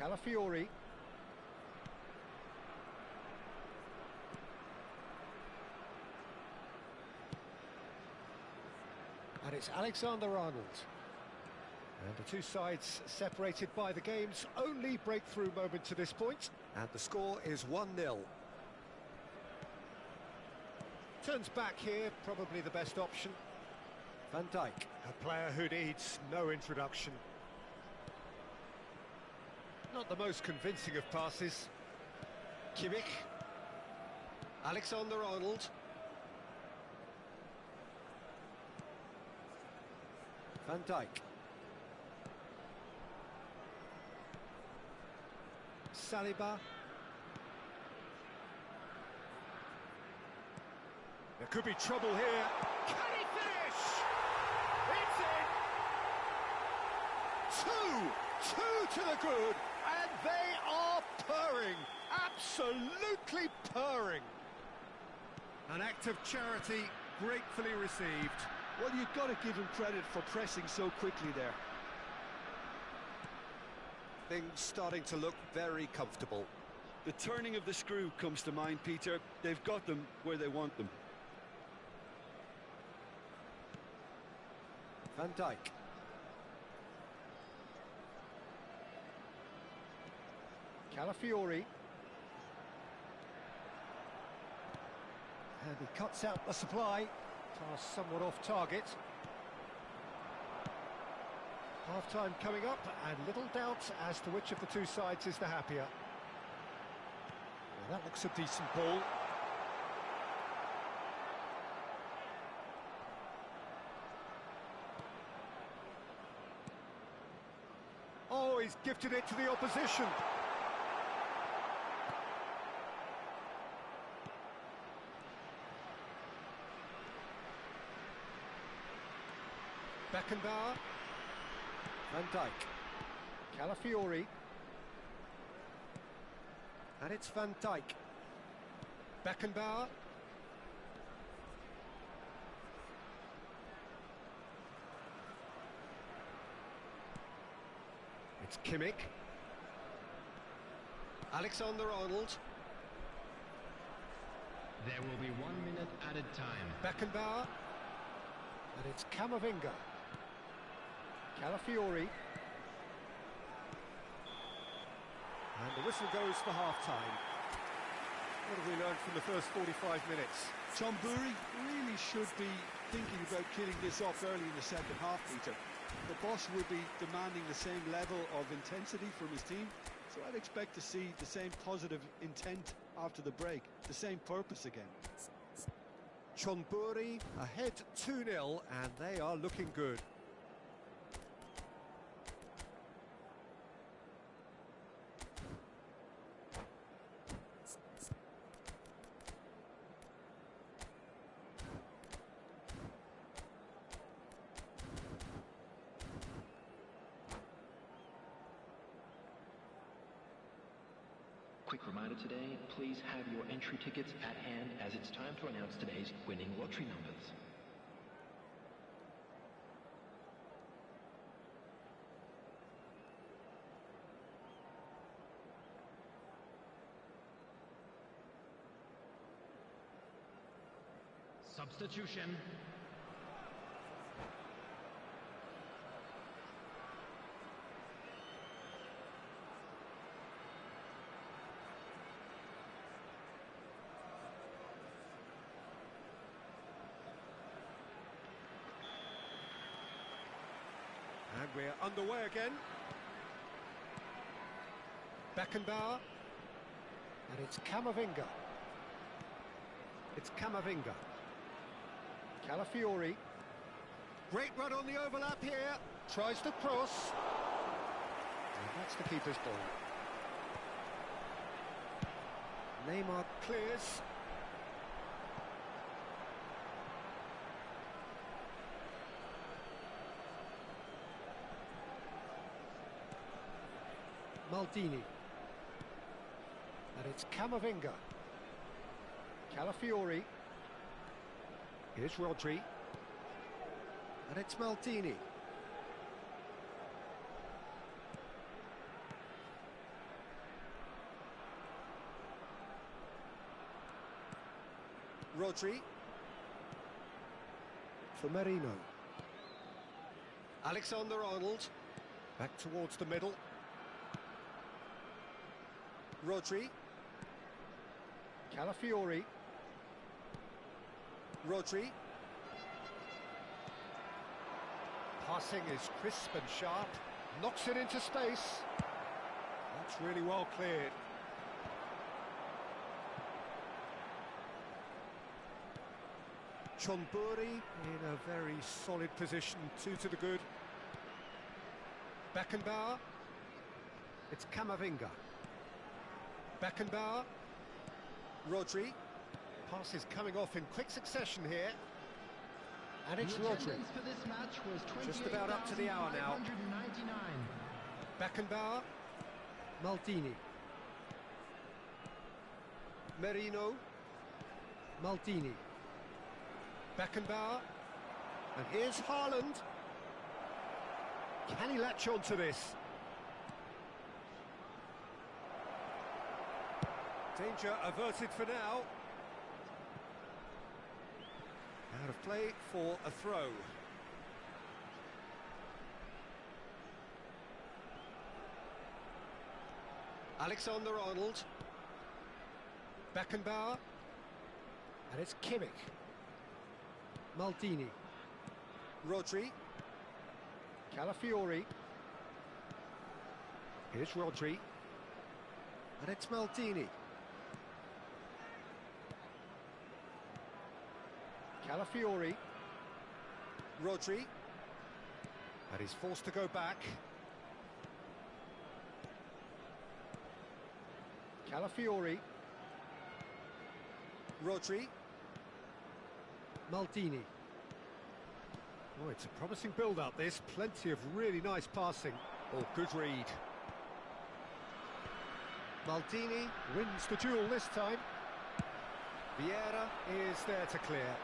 Calafiori. And it's Alexander-Arnold. And the two sides separated by the game's only breakthrough moment to this point. And the score is 1-0. Turns back here, probably the best option. Van Dijk, a player who needs no introduction. Not the most convincing of passes. Kimmich. Alexander-Arnold. Van Dijk. Saliba. There could be trouble here. Can he finish? It's in! Two to the good, and they are purring. Absolutely purring. An act of charity gratefully received. Well, you've got to give him credit for pressing so quickly there. Things starting to look very comfortable. The turning of the screw comes to mind, Peter. They've got them where they want them. Van Dijk. Calafiori. And he cuts out the supply. Pass somewhat off target. Half-time coming up, and little doubt as to which of the two sides is the happier. Well, that looks a decent ball. Oh, he's gifted it to the opposition. Beckenbauer. Van Dijk. Calafiori. And it's Van Dijk. Beckenbauer. It's Kimmich. Alexander-Arnold. There will be 1 minute added time. Beckenbauer. And it's Camavinga. Calafiori. And the whistle goes for half-time. What have we learned from the first 45 minutes? John Burry really should be thinking about killing this off early in the second half, Peter. The boss will be demanding the same level of intensity from his team, so I'd expect to see the same positive intent after the break, the same purpose again. Chonburi ahead 2-0, and they are looking good. Quick reminder today, please have your entry tickets at hand as it's time to announce today's winning lottery numbers. Substitution. And we're underway again. Beckenbauer. And it's Camavinga. It's Camavinga. Calafiori. Great run on the overlap here. Tries to cross. And that's the keeper's ball. Neymar clears. Maldini. And it's Camavinga. Calafiori. Here's Rodri. And it's Maldini. Rodri. For Merino. Alexander-Arnold. Back towards the middle. Rodri. Calafiori. Rodri. Passing is crisp and sharp. Knocks it into space. That's really well cleared. Chonburi in a very solid position, 2 to the good. Beckenbauer. It's Camavinga. Beckenbauer. Rodri. Pass is coming off in quick succession here. And it's Rodri. For this match was Just about up to the hour now. 28,599. Beckenbauer. Maldini. Merino. Maldini. Beckenbauer. And here's Haaland. Can he latch on to this? Danger averted for now. Out of play for a throw. Alexander-Arnold. Beckenbauer. And it's Kimmich. Maldini. Rodri. Calafiori. Here's Rodri. And it's Maldini. Calafiori. Rodri. And he's forced to go back. Calafiori. Rodri. Maldini. Oh, it's a promising build-up, this. Plenty of really nice passing. Oh, good read. Maldini wins the duel this time. Vieira is there to clear.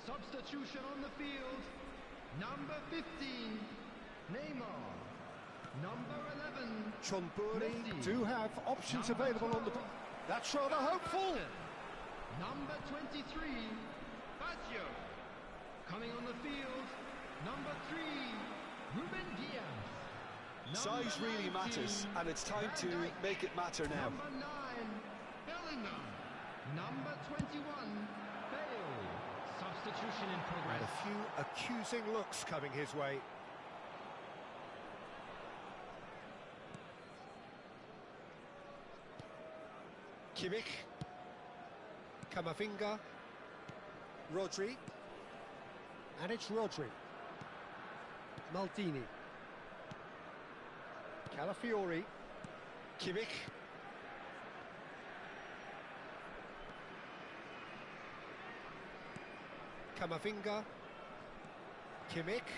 Substitution on the field. Number 15, Neymar. Number 11, Chonburi Messi. do have options Number available on the... 12, That's rather hopeful. Number 23, Fazio. Coming on the field, number 3, Ruben Diaz. Size really matters, and it's time to make it matter now. Number 9, Bellingham. Number 21, Bale. Substitution in And progress. a few accusing looks coming his way. Kimmich. Camavinga. Rodri. And it's Rodri. Maldini. Calafiori. Kimmich. Camavinga. Kimmich.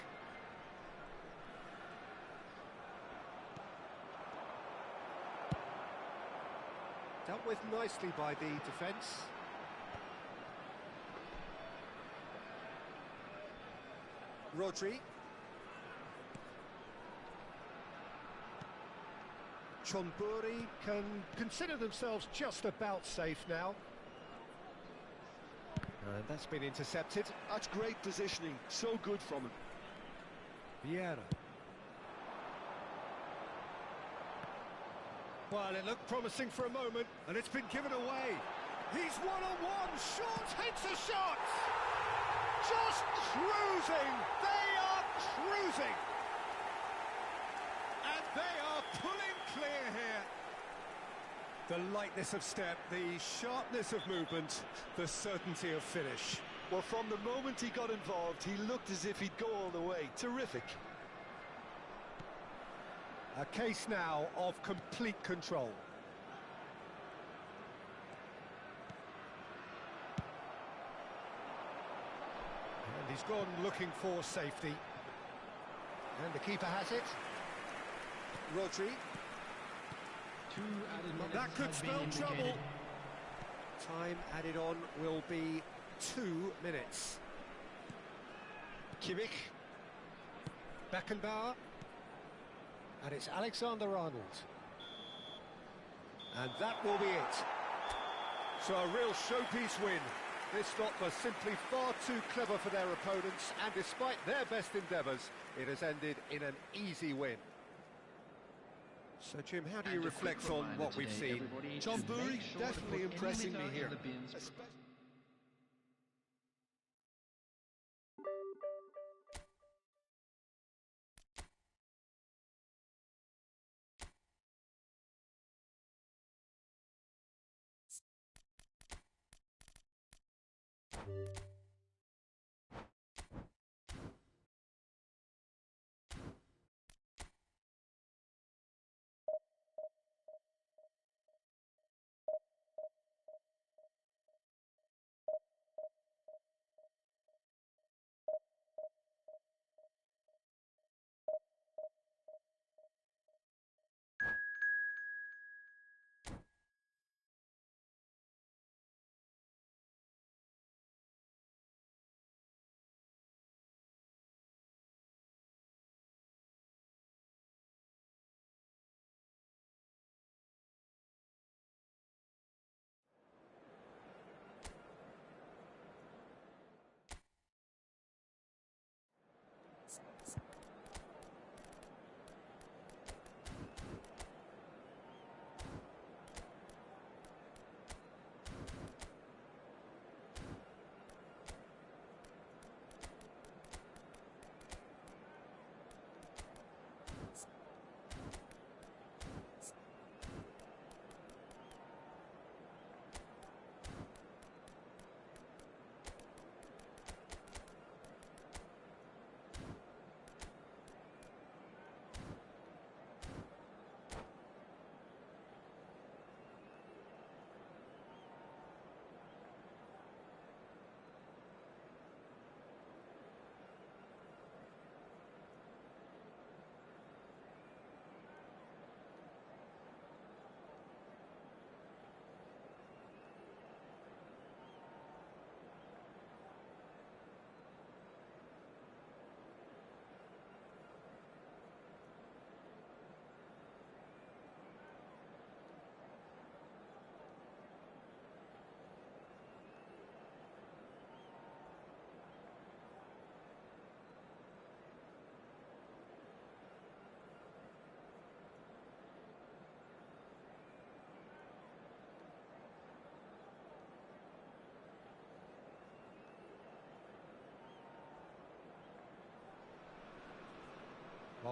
Dealt with nicely by the defence. Rodri. Chonburi can consider themselves just about safe now. And that's been intercepted. That's great positioning, so good from him. Vieira. Well, it looked promising for a moment, and it's been given away. He's one-on-one, shot, hits a shot! Just cruising! They are cruising! And they are pulling clear here. The lightness of step, the sharpness of movement, the certainty of finish. Well, from the moment he got involved, he looked as if he'd go all the way. Terrific. A case now of complete control. And he's gone looking for safety. And the keeper has it. Rodri. That could spell trouble. Time added on will be 2 minutes. Kimmich. Beckenbauer. And it's Alexander-Arnold. And that will be it. So a real showpiece win. This lot was simply far too clever for their opponents, and despite their best endeavours, it has ended in an easy win. So, Jim, how do you reflect on what we've seen? Chonburi definitely impressing me here.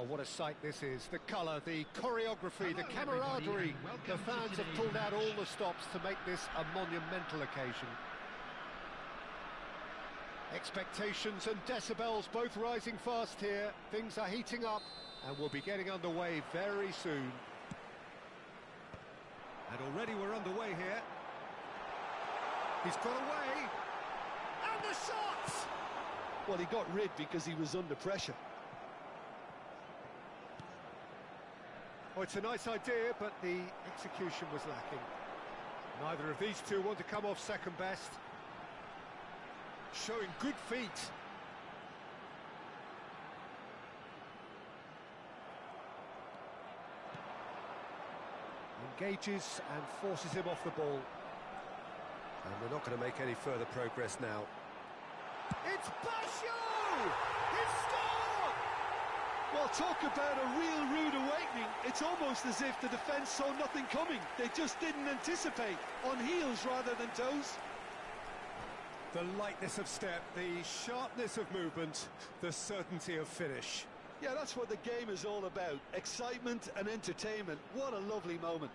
Well, what a sight this is. The colour, the choreography, the camaraderie. The fans have pulled out all the stops to make this a monumental occasion. Expectations and decibels both rising fast here. Things are heating up and we'll be getting underway very soon. And already we're underway here. He's got away. And the shot! Well, he got rid because he was under pressure. Oh, it's a nice idea, but the execution was lacking. Neither of these two want to come off second best. Showing good feet. Engages and forces him off the ball. And we're not going to make any further progress now. It's Basho! He's scored! Well, talk about a real rude awakening. It's almost as if the defence saw nothing coming. They just didn't anticipate. On heels rather than toes. The lightness of step, the sharpness of movement, the certainty of finish. Yeah, that's what the game is all about. Excitement and entertainment. What a lovely moment.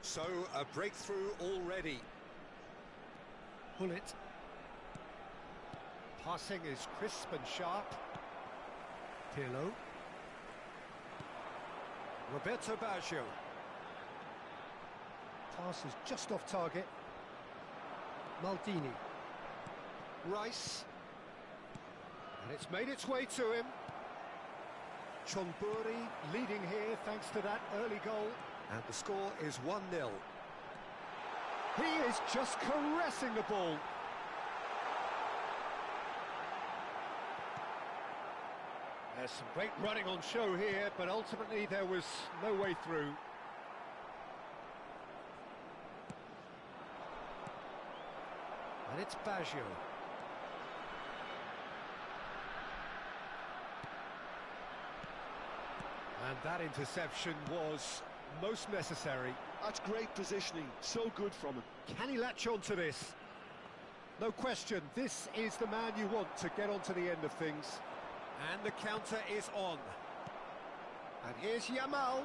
So, a breakthrough already. Bullet. Passing is crisp and sharp. Pirlo. Roberto Baggio. Pass is just off target. Maldini. Rice. And it's made its way to him. Chonburi leading here thanks to that early goal. And the score is 1-0. He is just caressing the ball. There's some great running on show here, but ultimately there was no way through. And it's Baggio. And that interception was most necessary. That's great positioning, so good from him. Can he latch on to this? No question, this is the man you want to get onto the end of things. And the counter is on. And here's Yamal.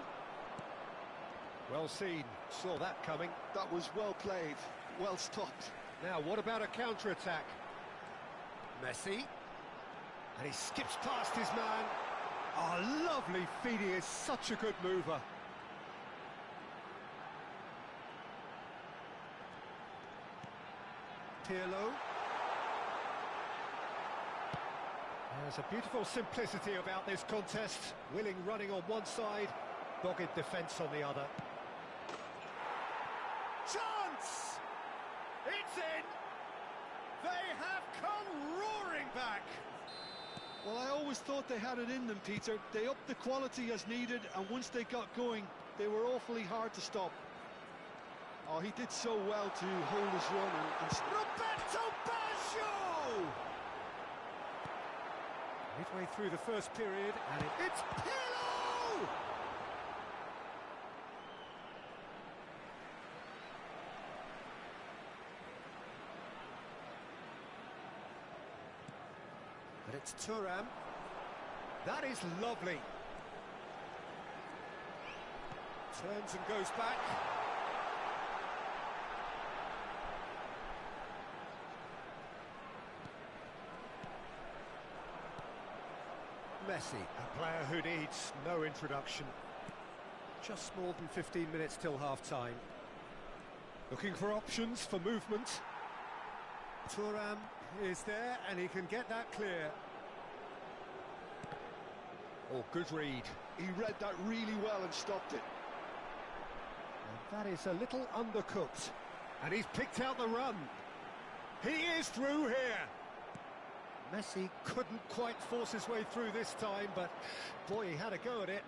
Well seen, saw that coming. That was well played, well stopped. Now, what about a counter-attack? Messi. And he skips past his man. Oh, lovely feed, he is such a good mover. Pirlo. There's a beautiful simplicity about this contest. Willing running on one side, dogged defence on the other. Chance! It's in! They have come roaring back! Well, I always thought they had it in them, Peter. They upped the quality as needed, and once they got going, they were awfully hard to stop. Oh, he did so well to hold his run and Roberto Baggio! Midway through the first period, and It's Pirlo! But it's Thuram. That is lovely. Turns and goes back. Messi, a player who needs no introduction. Just more than 15 minutes till half-time. Looking for options for movement. Thuram is there, and he can get that clear. Oh, good read. he read that really well and stopped it. And that is a little undercooked. And he's picked out the run. He is through here. Messi couldn't quite force his way through this time, but boy, he had a go at it.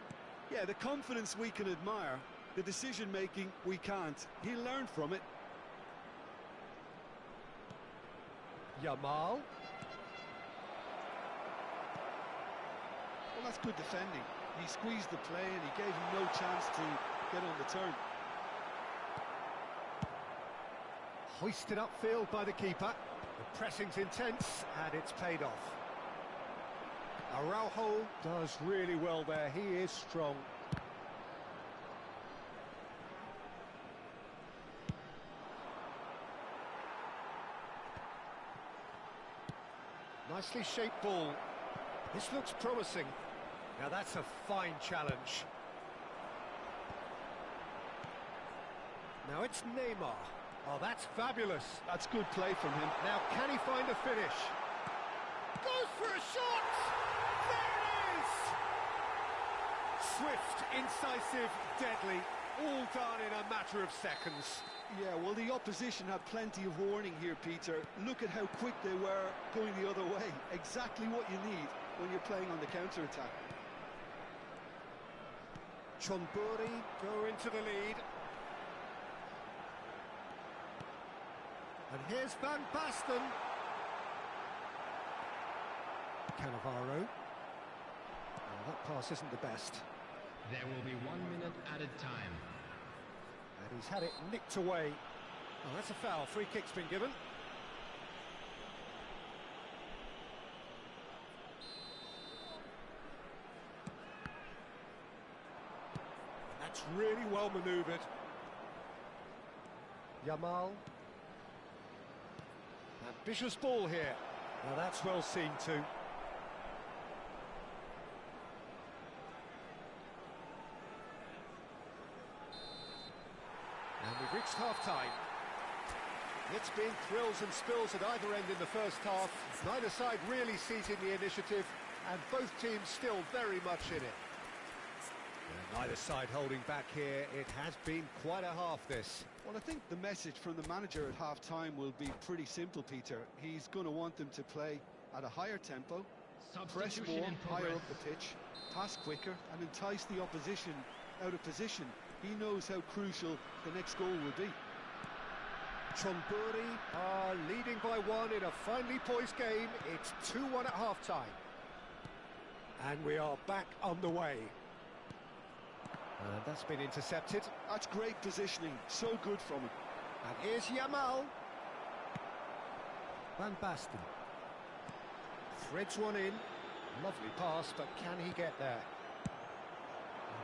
Yeah, the confidence we can admire, the decision-making we can't. He learned from it. Yamal. Well, that's good defending. He squeezed the play and he gave him no chance to get on the turn. Hoisted upfield by the keeper. The pressing's intense, and it's paid off. Araujo does really well there. He is strong. Nicely shaped ball. This looks promising. Now that's a fine challenge. Now it's Neymar. Oh, that's fabulous. That's good play from him. Now, can he find a finish? Goes for a shot! There it is! Swift, incisive, deadly, all done in a matter of seconds. Yeah, well, the opposition had plenty of warning here, Peter. Look at how quick they were going the other way. Exactly what you need when you're playing on the counter-attack. Chonburi go into the lead. And here's Van Basten. Cannavaro. Oh, that pass isn't the best. There will be 1 minute added time. And he's had it nicked away. Oh, that's a foul. Free kick's been given. That's really well manoeuvred. Yamal. Ambitious ball here. Now that's well seen too. And we've reached half-time. It's been thrills and spills at either end in the first half. Neither side really seizing the initiative, and both teams still very much in it. And neither side holding back here. It has been quite a half, this. Well, I think the message from the manager at half-time will be pretty simple, Peter. He's going to want them to play at a higher tempo, press Substitution more, in higher progress. up the pitch, pass quicker, and entice the opposition out of position. He knows how crucial the next goal will be. Chonburi are leading by one in a finely poised game. It's 2-1 at half-time. And we are back underway. And that's been intercepted. That's great positioning, so good from him. And here's Yamal. Van Basten. Threads one in. Lovely pass, but can he get there?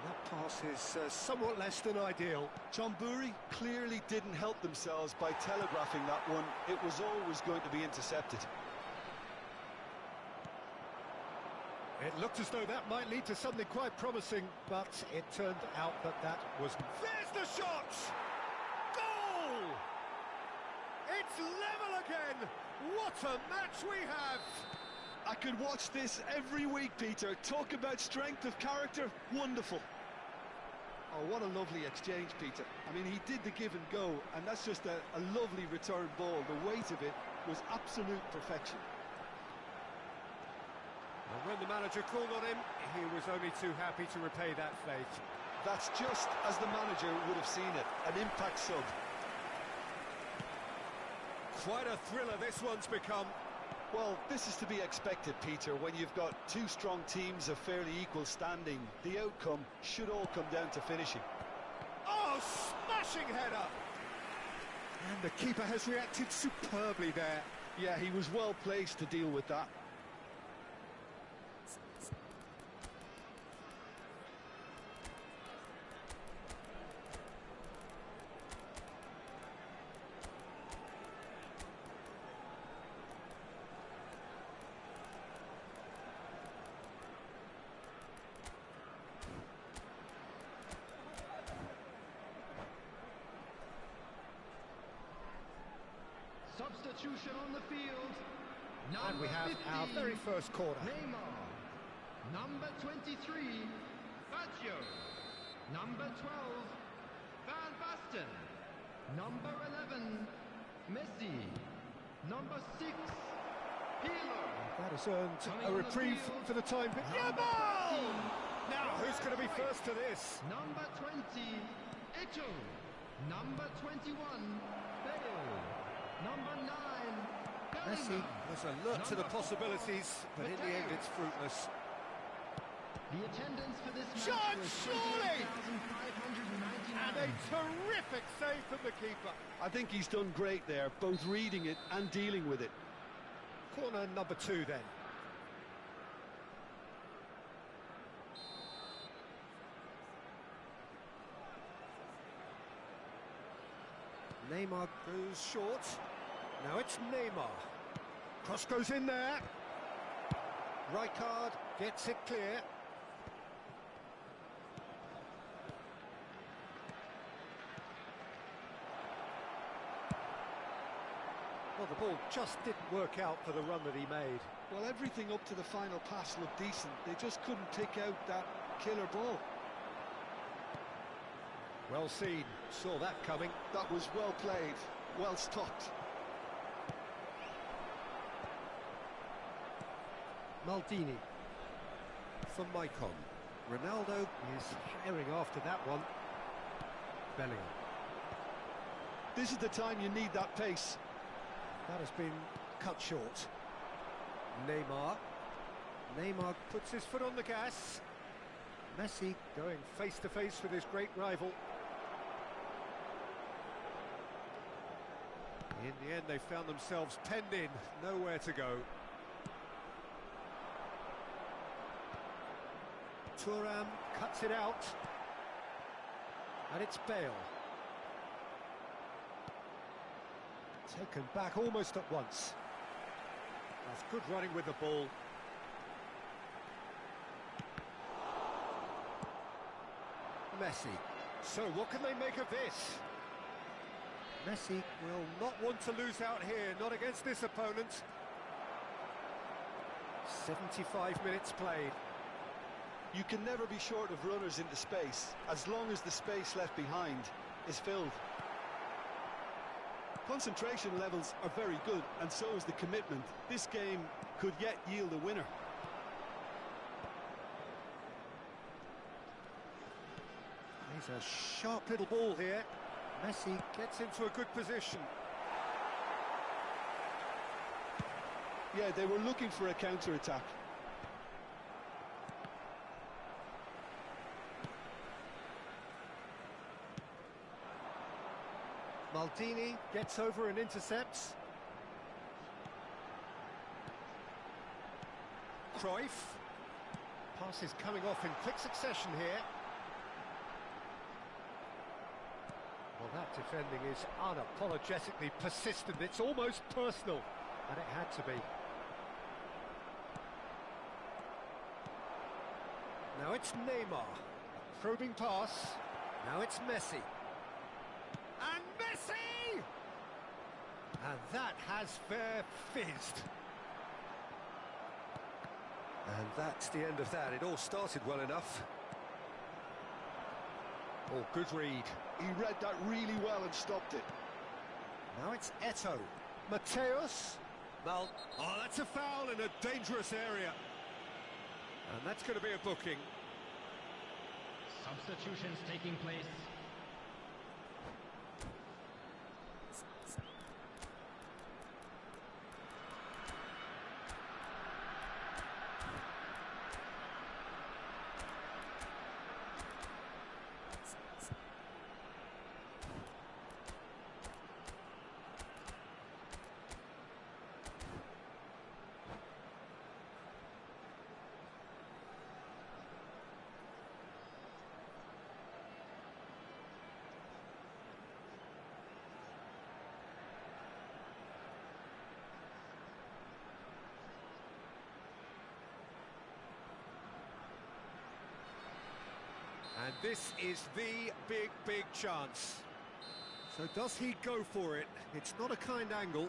That pass is somewhat less than ideal. Chonburi clearly didn't help themselves by telegraphing that one. It was always going to be intercepted. It looked as though that might lead to something quite promising, but it turned out that that was... There's the shot! Goal! It's level again! What a match we have! I could watch this every week, Peter. Talk about strength of character. Wonderful. Oh, what a lovely exchange, Peter. I mean, he did the give and go, and that's just a lovely return ball. The weight of it was absolute perfection. And when the manager called on him, he was only too happy to repay that faith. That's just as the manager would have seen it, an impact sub. Quite a thriller this one's become. Well, this is to be expected, Peter, when you've got two strong teams of fairly equal standing. The outcome should all come down to finishing. Oh, smashing header! And the keeper has reacted superbly there. Yeah, he was well placed to deal with that. Substitution on the field. And we have 15, our very first corner. Neymar. Number 23, Baggio. Number 12, Van Basten. Number 11, Messi. Number 6, Pirlo. That has earned Coming a on the reprieve field, for the time being. number Yamal! 15, Now, who's going to be first to this? Number 20, Eto. Number 21, Bale. Number 9, Messi Bellingham. was Alert to the possibilities, but in the end it's fruitless. The attendance for this match Shot, was surely! 28,599. And a terrific save from the keeper. I think he's done great there, both reading it and dealing with it. Corner number 2 then. Neymar goes short. Now it's Neymar. Cross goes in there. Rijkaard gets it clear. Well, the ball just didn't work out for the run that he made. Well, everything up to the final pass looked decent. They just couldn't pick out that killer ball. Well seen, saw that coming. That was well played, well stopped. Maldini for Maicon. Ronaldo is firing after that one. Bellingham. This is the time you need that pace. That has been cut short. Neymar. Neymar puts his foot on the gas. Messi going face to face with his great rival. In the end, they found themselves penned in, nowhere to go. Thuram cuts it out. And it's Bale. Taken back almost at once. That's good running with the ball. Messi. So what can they make of this? Messi will not Not want to lose out here, not against this opponent. 75 minutes played. You can never be short of runners into space, as long as the space left behind is filled. Concentration levels are very good, and so is the commitment. This game could yet yield a winner. He's a sharp little ball here. Messi gets into a good position. Yeah, they were looking for a counter-attack. Maldini gets over and intercepts. Cruyff. Pass is coming off in quick succession here. Well, that defending is unapologetically persistent. It's almost personal, and it had to be. Now it's Neymar. Probing pass. Now it's Messi. And Messi! And that has fair fizzed. And that's the end of that. It all started well enough. Oh, good read. He read that really well and stopped it. Now it's Eto'o. Mateus. Well, Oh, that's a foul in a dangerous area. and that's going to be a booking. Substitutions taking place. And this is the big chance. So does he go for it? It's not a kind angle.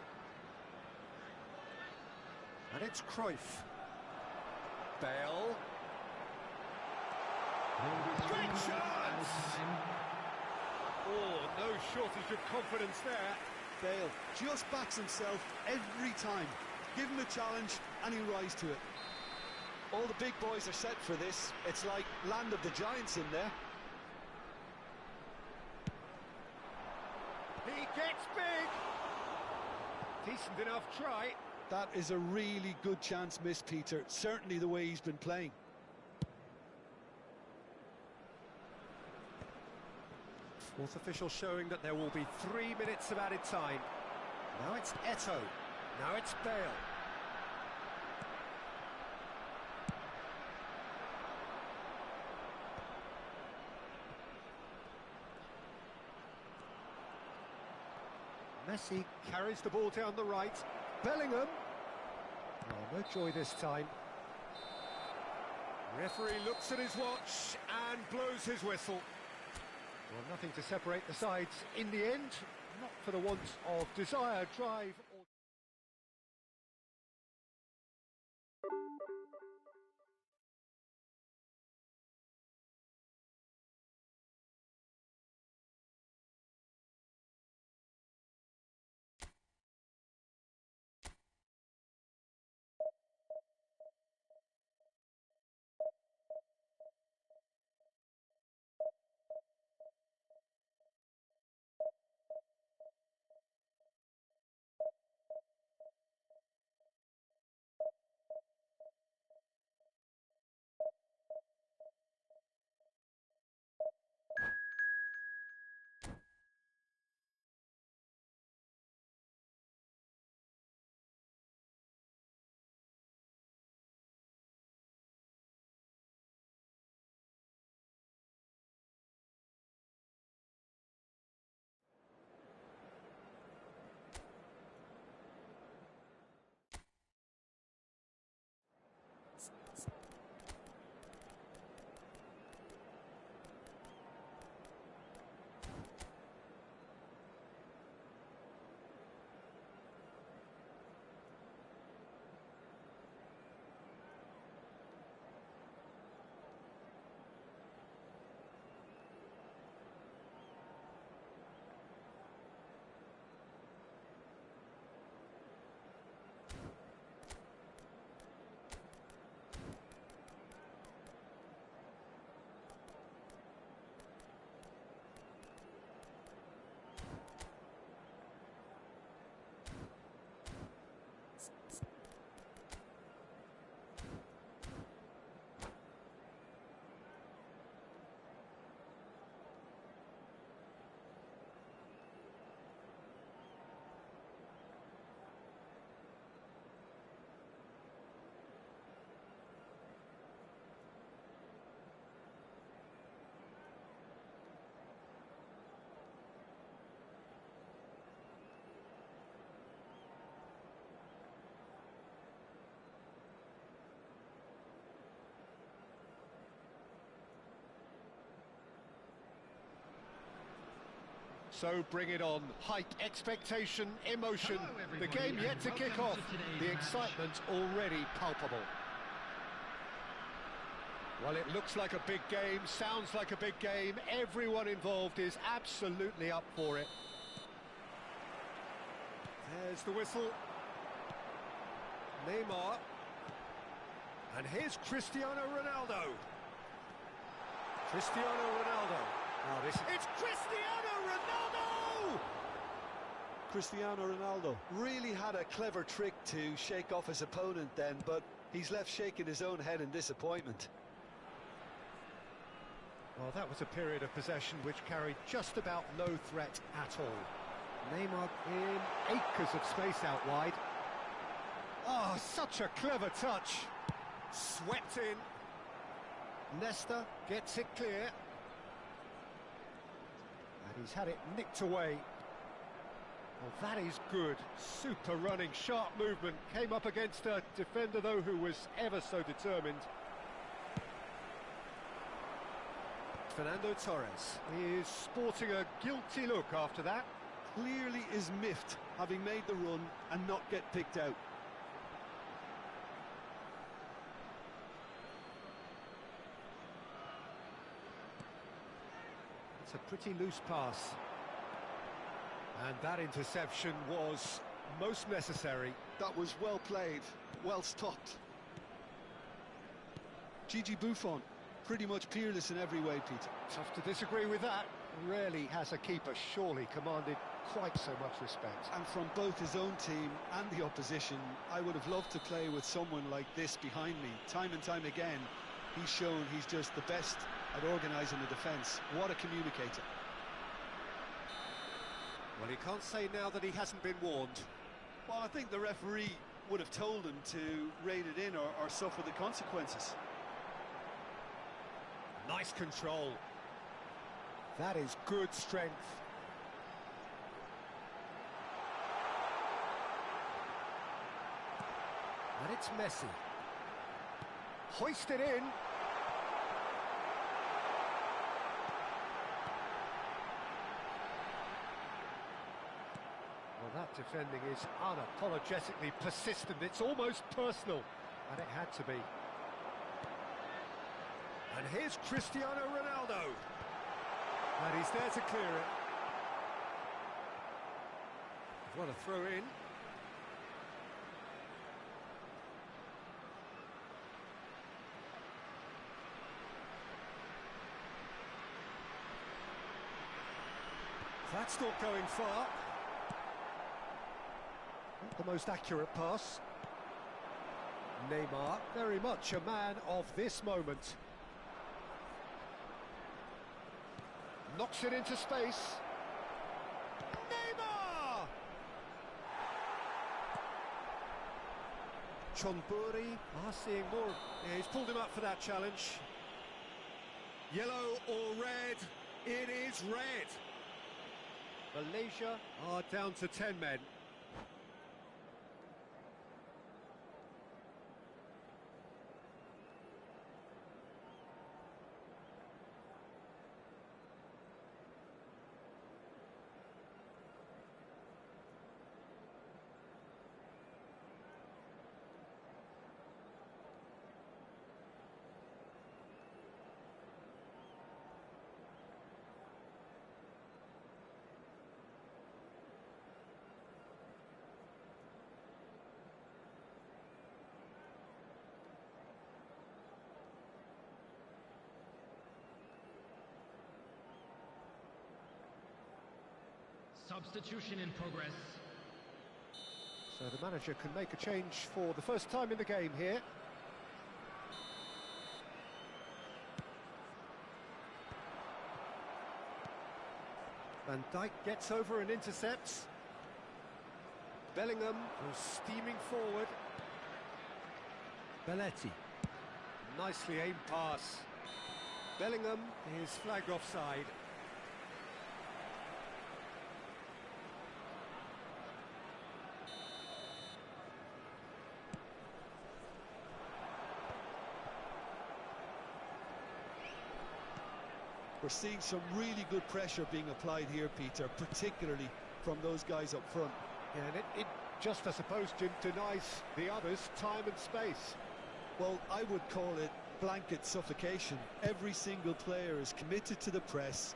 And it's Cruyff. Bale. Great chance! Oh, no shortage of confidence there. Bale just backs himself every time. Give him a challenge and he'll rise to it. All the big boys are set for this. It's like land of the giants in there. He gets big. Decent enough try. That is a really good chance missed, Peter. Certainly the way he's been playing. Fourth official showing that there will be 3 minutes of added time. Now it's Eto'o. Now it's Bale. Messi carries the ball down the right. Bellingham. Oh, no joy this time. Referee looks at his watch and blows his whistle. Well, nothing to separate the sides in the end. Not for the want of desire, drive or... So bring it on. Hype, expectation, emotion. Hello, The everybody, game yet and to kick welcome off. to today's The match. excitement already palpable. Well, it looks like a big game, sounds like a big game. Everyone involved is absolutely up for it. There's the whistle. Neymar. And here's Cristiano Ronaldo. Cristiano Ronaldo. Now it's Cristiano Ronaldo! Cristiano Ronaldo really had a clever trick to shake off his opponent then, but he's left shaking his own head in disappointment. Well, that was a period of possession which carried just about no threat at all. Neymar in acres of space out wide. Oh, such a clever touch. Swept in. Nesta gets it clear. And he's had it nicked away. Well, that is good. Super running, sharp movement. Came up against a defender, though, who was ever so determined. Fernando Torres is sporting a guilty look after that. Clearly is miffed, having made the run and not get picked out. It's a pretty loose pass. And that interception was most necessary. That was well played, well stopped. Gigi Buffon, pretty much peerless in every way, Peter. Tough to disagree with that. Rarely has a keeper surely commanded quite so much respect. And from both his own team and the opposition, I would have loved to play with someone like this behind me. Time and time again, he's shown he's just the best at organising the defence. What a communicator. Well, he can't say now that he hasn't been warned. Well, I think the referee would have told him to rein it in or suffer the consequences. Nice control. That is good strength. And it's Messi. Hoisted in. Well, that defending is unapologetically persistent. It's almost personal. And it had to be. And here's Cristiano Ronaldo. And he's there to clear it. What a throw in. That's not going far. Not the most accurate pass. Neymar, very much a man of this moment. Knocks it into space. Neymar! Chonburi seeing more. Yeah, he's pulled him up for that challenge. Yellow or red? It is red. Malaysia are down to 10 men. Substitution in progress. So the manager can make a change for the first time in the game here. Van Dijk gets over and intercepts. Bellingham goes steaming forward. Belletti. Nicely aimed pass. Bellingham is flagged offside. We're seeing some really good pressure being applied here, Peter, particularly from those guys up front. Yeah, and it just, I suppose, Jim, denies the others time and space. Well, I would call it blanket suffocation. Every single player is committed to the press,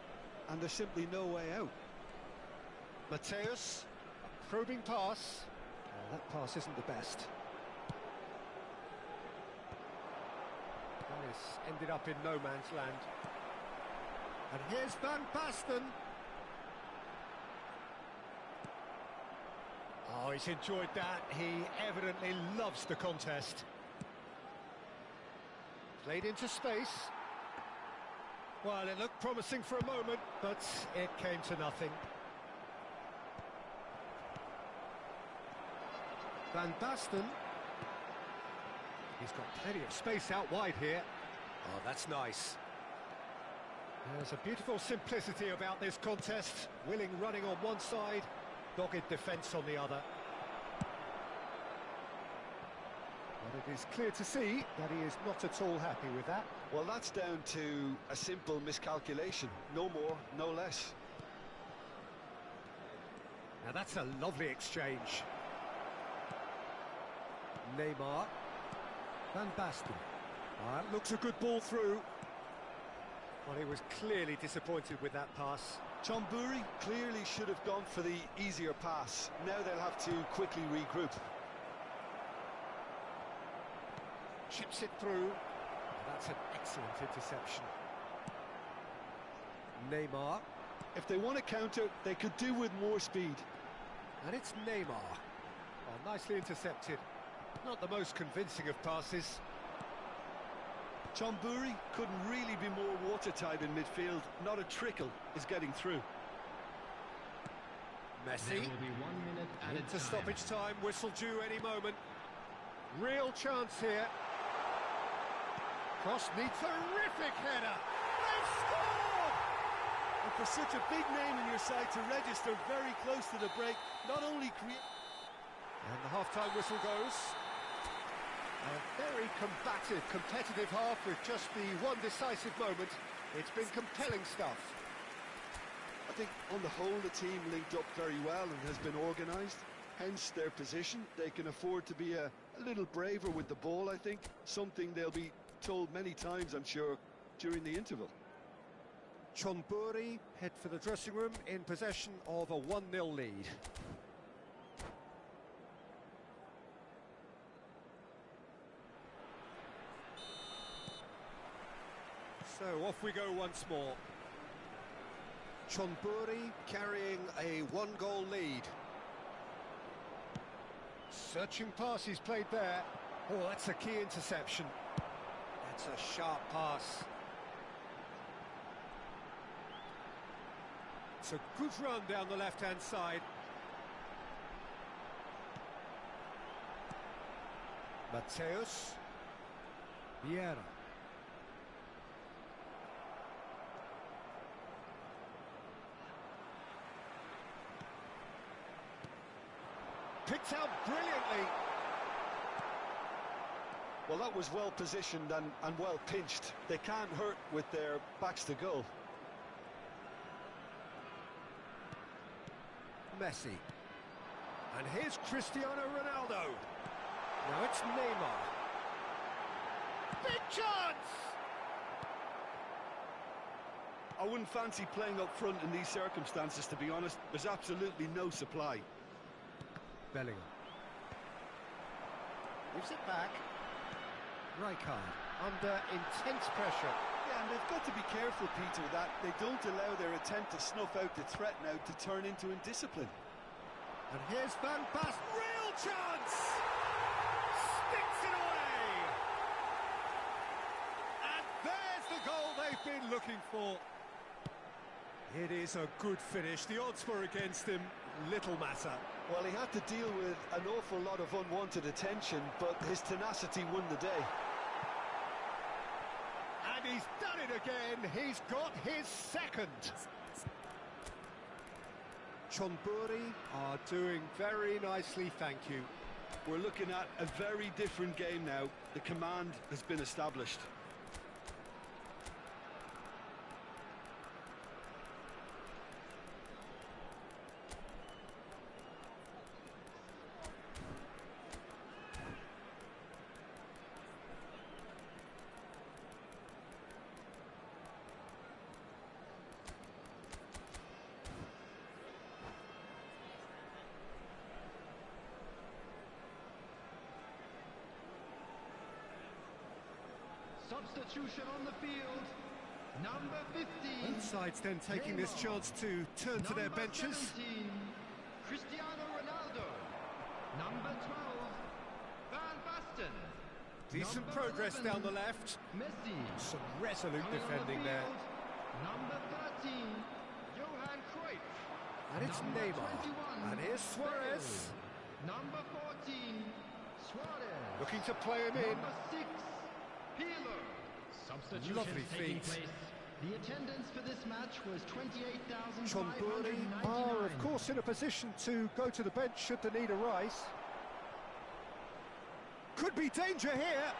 and there's simply no way out. Mateus, a probing pass. Oh, that pass isn't the best. That has ended up in no man's land. And here's Van Basten. Oh, he's enjoyed that. He evidently loves the contest. Played into space. Well, it looked promising for a moment, but it came to nothing. Van Basten. He's got plenty of space out wide here. Oh, that's nice. There's a beautiful simplicity about this contest. Willing running on one side, dogged defence on the other. But it is clear to see that he is not at all happy with that. Well, that's down to a simple miscalculation. No more, no less. Now that's a lovely exchange. Neymar. Van Basten. That looks a good ball through. Well, he was clearly disappointed with that pass. Chonburi clearly should have gone for the easier pass. Now they'll have to quickly regroup. Chips it through. That's an excellent interception. Neymar. If they want to counter, they could do with more speed. And it's Neymar. Well, nicely intercepted. Not the most convincing of passes. Chonburi couldn't really be more watertight in midfield. Not a trickle is getting through. Messi. There will be 1 minute added Into time. stoppage time, whistle due any moment. Real chance here. Cross needs a terrific header. They've scored! And for such a big name in your side to register very close to the break, not only create... And the half-time whistle goes. A very combative, competitive half with just the one decisive moment. It's been compelling stuff. I think on the whole the team linked up very well and has been organised. Hence their position. They can afford to be a little braver with the ball, I think. Something they'll be told many times, I'm sure, during the interval. Chonburi head for the dressing room in possession of a 1-0 lead. So off we go once more. Chonburi carrying a 1-goal lead. Searching pass he's played there. Oh, that's a key interception. That's a sharp pass. It's a good run down the left-hand side. Mateus. Vieira. Picked out brilliantly. Well, that was well positioned and well pinched. They can't hurt with their backs to goal. Messi. And here's Cristiano Ronaldo. Now it's Neymar. Big chance! I wouldn't fancy playing up front in these circumstances, to be honest. There's absolutely no supply. Bellingham. Gives it back. Rijkaard under intense pressure. Yeah, and they've got to be careful, Peter, that they don't allow their attempt to snuff out the threat now to turn into indiscipline. And here's Van Basten. Real chance! Sticks it away! And there's the goal they've been looking for. It is a good finish. The odds were against him. Little matter. Well, he had to deal with an awful lot of unwanted attention, but his tenacity won the day. And he's done it again. He's got his second. Chonburi are doing very nicely, thank you. We're looking at a very different game now. The command has been established. substitution on the field. Number 15. Both sides then taking this chance to turn to their benches. 17, Cristiano Ronaldo. Number 12, Van Basten. Decent Number progress 11, down the left. Messi. Some resolute Coming on the defending there. field, Number 13, Johan Cruyff. And it's Number Neymar. 21, And here's Suarez. Bale. Number 14, Suarez. Looking to play him in. Number 6, Pirlo. Substitutions Lovely taking feet. place. The attendance for this match was 28,599. Chonburi are, of course, in a position to go to the bench should the need arise. Could be danger here.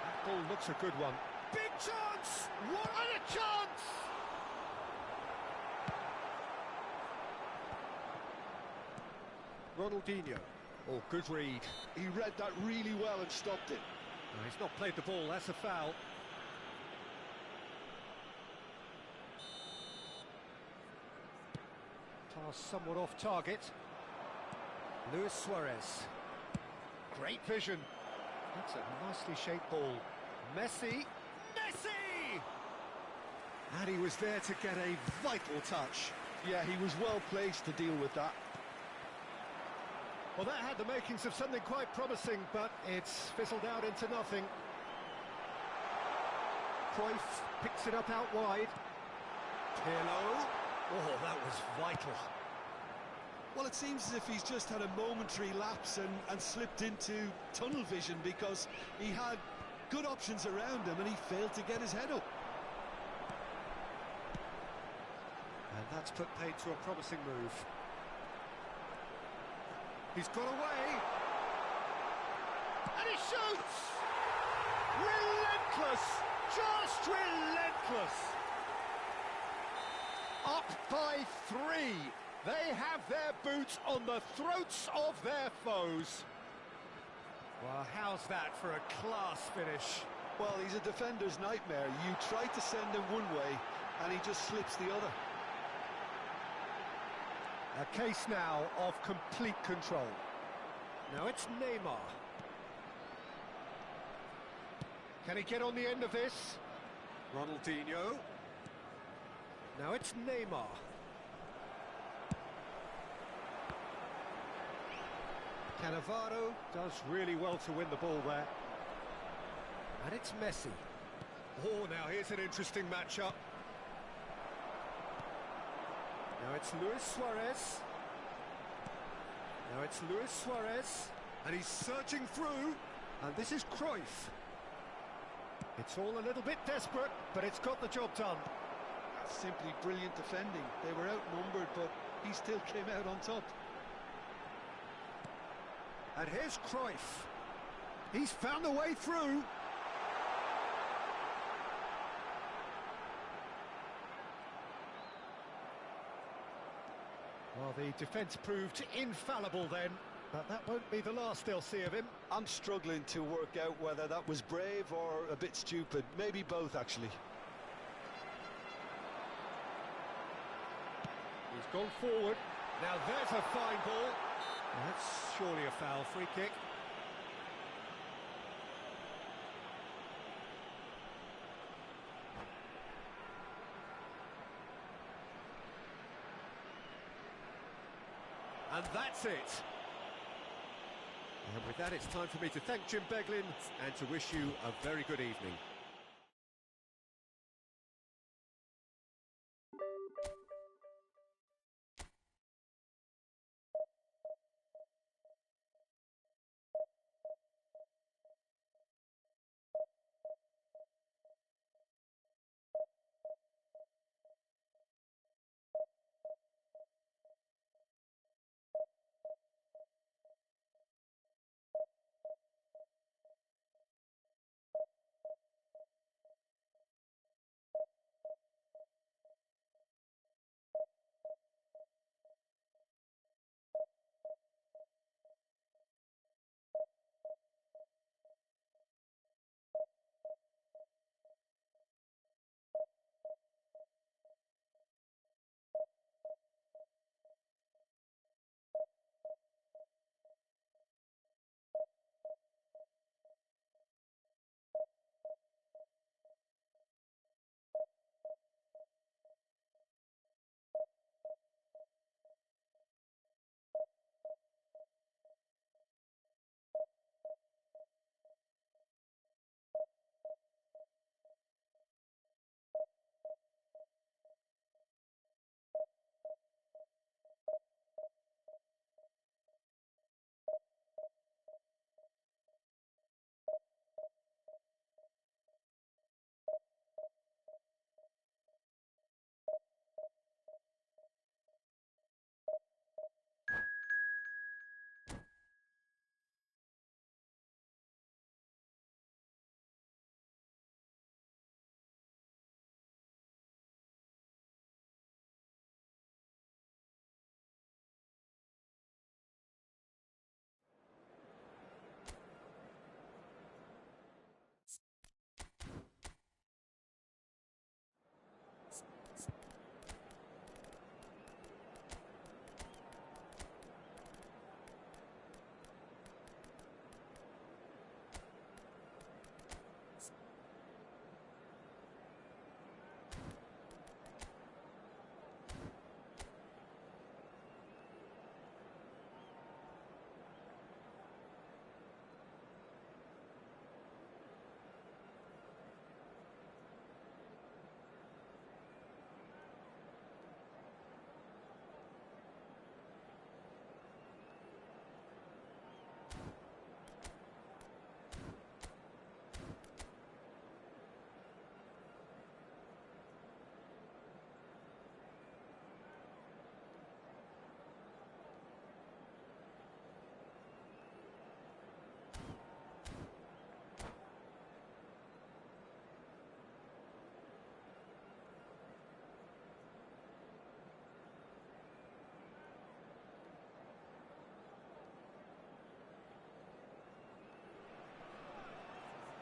That ball looks a good one. Big chance! What a chance! Ronaldinho. Oh, good read. He read that really well and stopped it. No, he's not played the ball, that's a foul. Pass somewhat off target. Luis Suarez. Great vision. That's a nicely shaped ball. Messi. Messi! And he was there to get a vital touch. Yeah, he was well placed to deal with that. Well, that had the makings of something quite promising, but it's fizzled out into nothing. Cruyff picks it up out wide. Pirlo. Oh, that was vital. Well, it seems as if he's just had a momentary lapse and slipped into tunnel vision because he had good options around him and he failed to get his head up. And that's put paid to a promising move. He's got away. And he shoots! Relentless! Just relentless! Up by 3. They have their boots on the throats of their foes. Well, how's that for a class finish? Well, he's a defender's nightmare. You try to send him one way and he just slips the other. A case now of complete control. Now it's Neymar. Can he get on the end of this? Ronaldinho. Now it's Neymar. Cannavaro does really well to win the ball there. And it's Messi. Oh, now here's an interesting matchup. Now it's Luis Suarez. Now it's Luis Suarez. And he's searching through. And this is Cruyff. It's all a little bit desperate, but it's got the job done. That's simply brilliant defending. They were outnumbered, but he still came out on top. And here's Cruyff. He's found a way through. Well, the defence proved infallible then, but that won't be the last they'll see of him. I'm struggling to work out whether that was brave or a bit stupid. Maybe both, actually. He's gone forward. Now there's a fine ball. Well, that's surely a foul. Free kick. And that's it. And with that, it's time for me to thank Jim Beglin and to wish you a very good evening.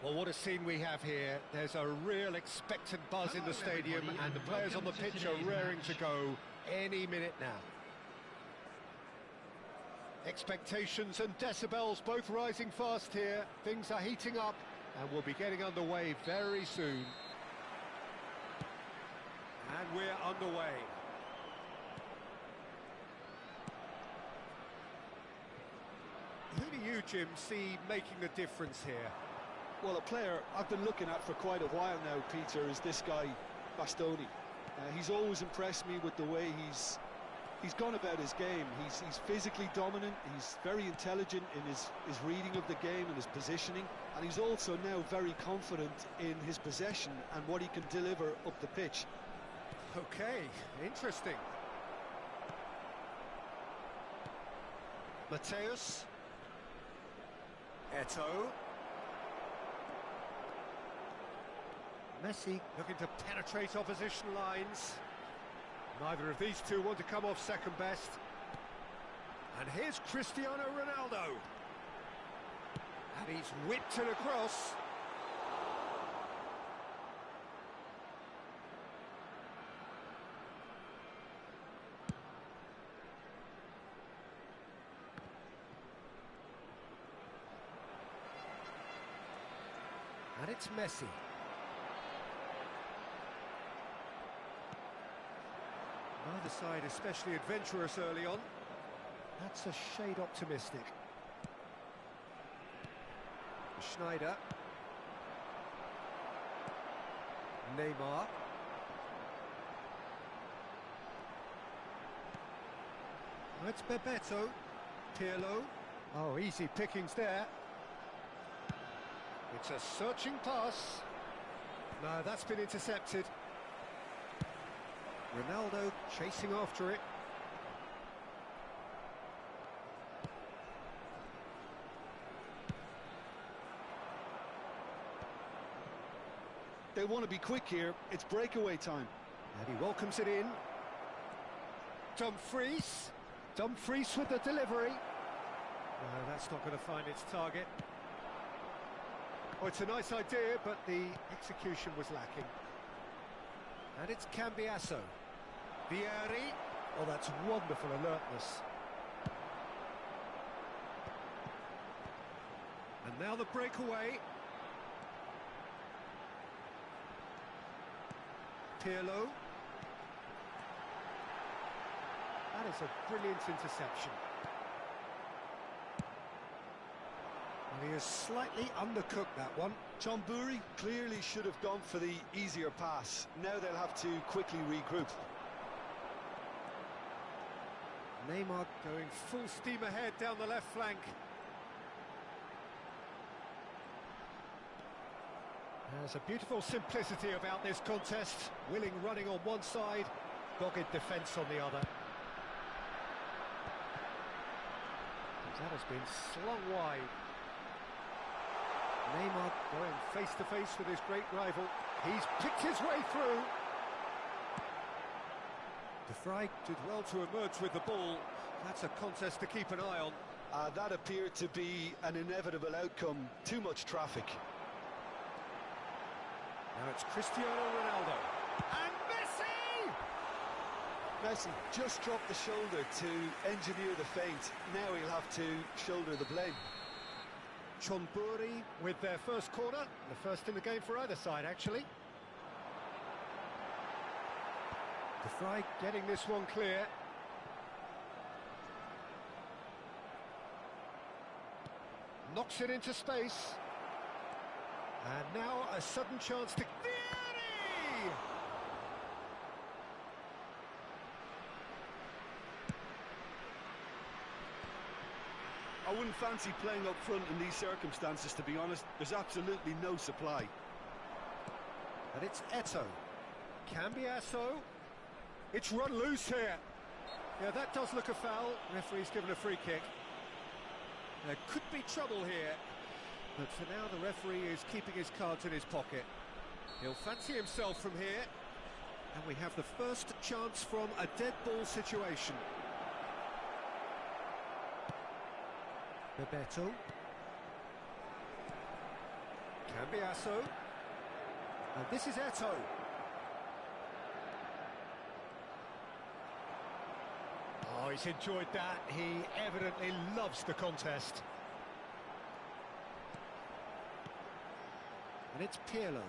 Well, what a scene we have here. There's a real expectant buzz in the stadium, and the players on the pitch are raring to go any minute now. Expectations and decibels both rising fast here. Things are heating up, and we'll be getting underway very soon. And we're underway. Who do you, Jim, see making the difference here? Well, a player I've been looking at for quite a while now, Peter, is this guy, Bastoni. He's always impressed me with the way he's gone about his game. He's physically dominant, he's very intelligent in his reading of the game and his positioning, and he's also now very confident in his possession and what he can deliver up the pitch. Okay, interesting. Mateus. Eto'o. Messi. Looking to penetrate opposition lines. Neither of these two want to come off second best. And here's Cristiano Ronaldo. And he's whipped it across. And it's Messi. Neither side especially adventurous early on. That's a shade optimistic. Schneider. Neymar. It's Bebeto. Pirlo. Oh, easy pickings there. It's a searching pass. No, that's been intercepted. Ronaldo chasing after it. They want to be quick here. It's breakaway time. And he welcomes it in. Dumfries. Dumfries with the delivery. No, that's not going to find its target. Oh, it's a nice idea, but the execution was lacking. And it's Cambiasso. Vieri. Oh, that's wonderful alertness. And now the breakaway. Pirlo. That is a brilliant interception. And he has slightly undercooked that one. Chonburi clearly should have gone for the easier pass. Now they'll have to quickly regroup. Neymar going full steam ahead down the left flank. There's a beautiful simplicity about this contest. Willing running on one side, dogged defence on the other. That has been slung wide. Neymar going face to face with his great rival. He's picked his way through. De Vrij did well to emerge with the ball. That's a contest to keep an eye on. That appeared to be an inevitable outcome. Too much traffic. Now it's Cristiano Ronaldo. And Messi! Messi just dropped the shoulder to engineer the feint. Now he'll have to shoulder the blame. Chonburi with their first corner. The first in the game for either side, actually. De Vrij getting this one clear. Knocks it into space. And now a sudden chance to... Vieri! I wouldn't fancy playing up front in these circumstances, to be honest. There's absolutely no supply. And it's Eto'o. Cambiasso. It's run loose here. Yeah, that does look a foul. Referee's given a free kick. There could be trouble here. But for now, the referee is keeping his cards in his pocket. He'll fancy himself from here. And we have the first chance from a dead ball situation. Bebeto. Cambiasso. And this is Eto'o. Oh, he's enjoyed that. He evidently loves the contest. And it's Pirlo.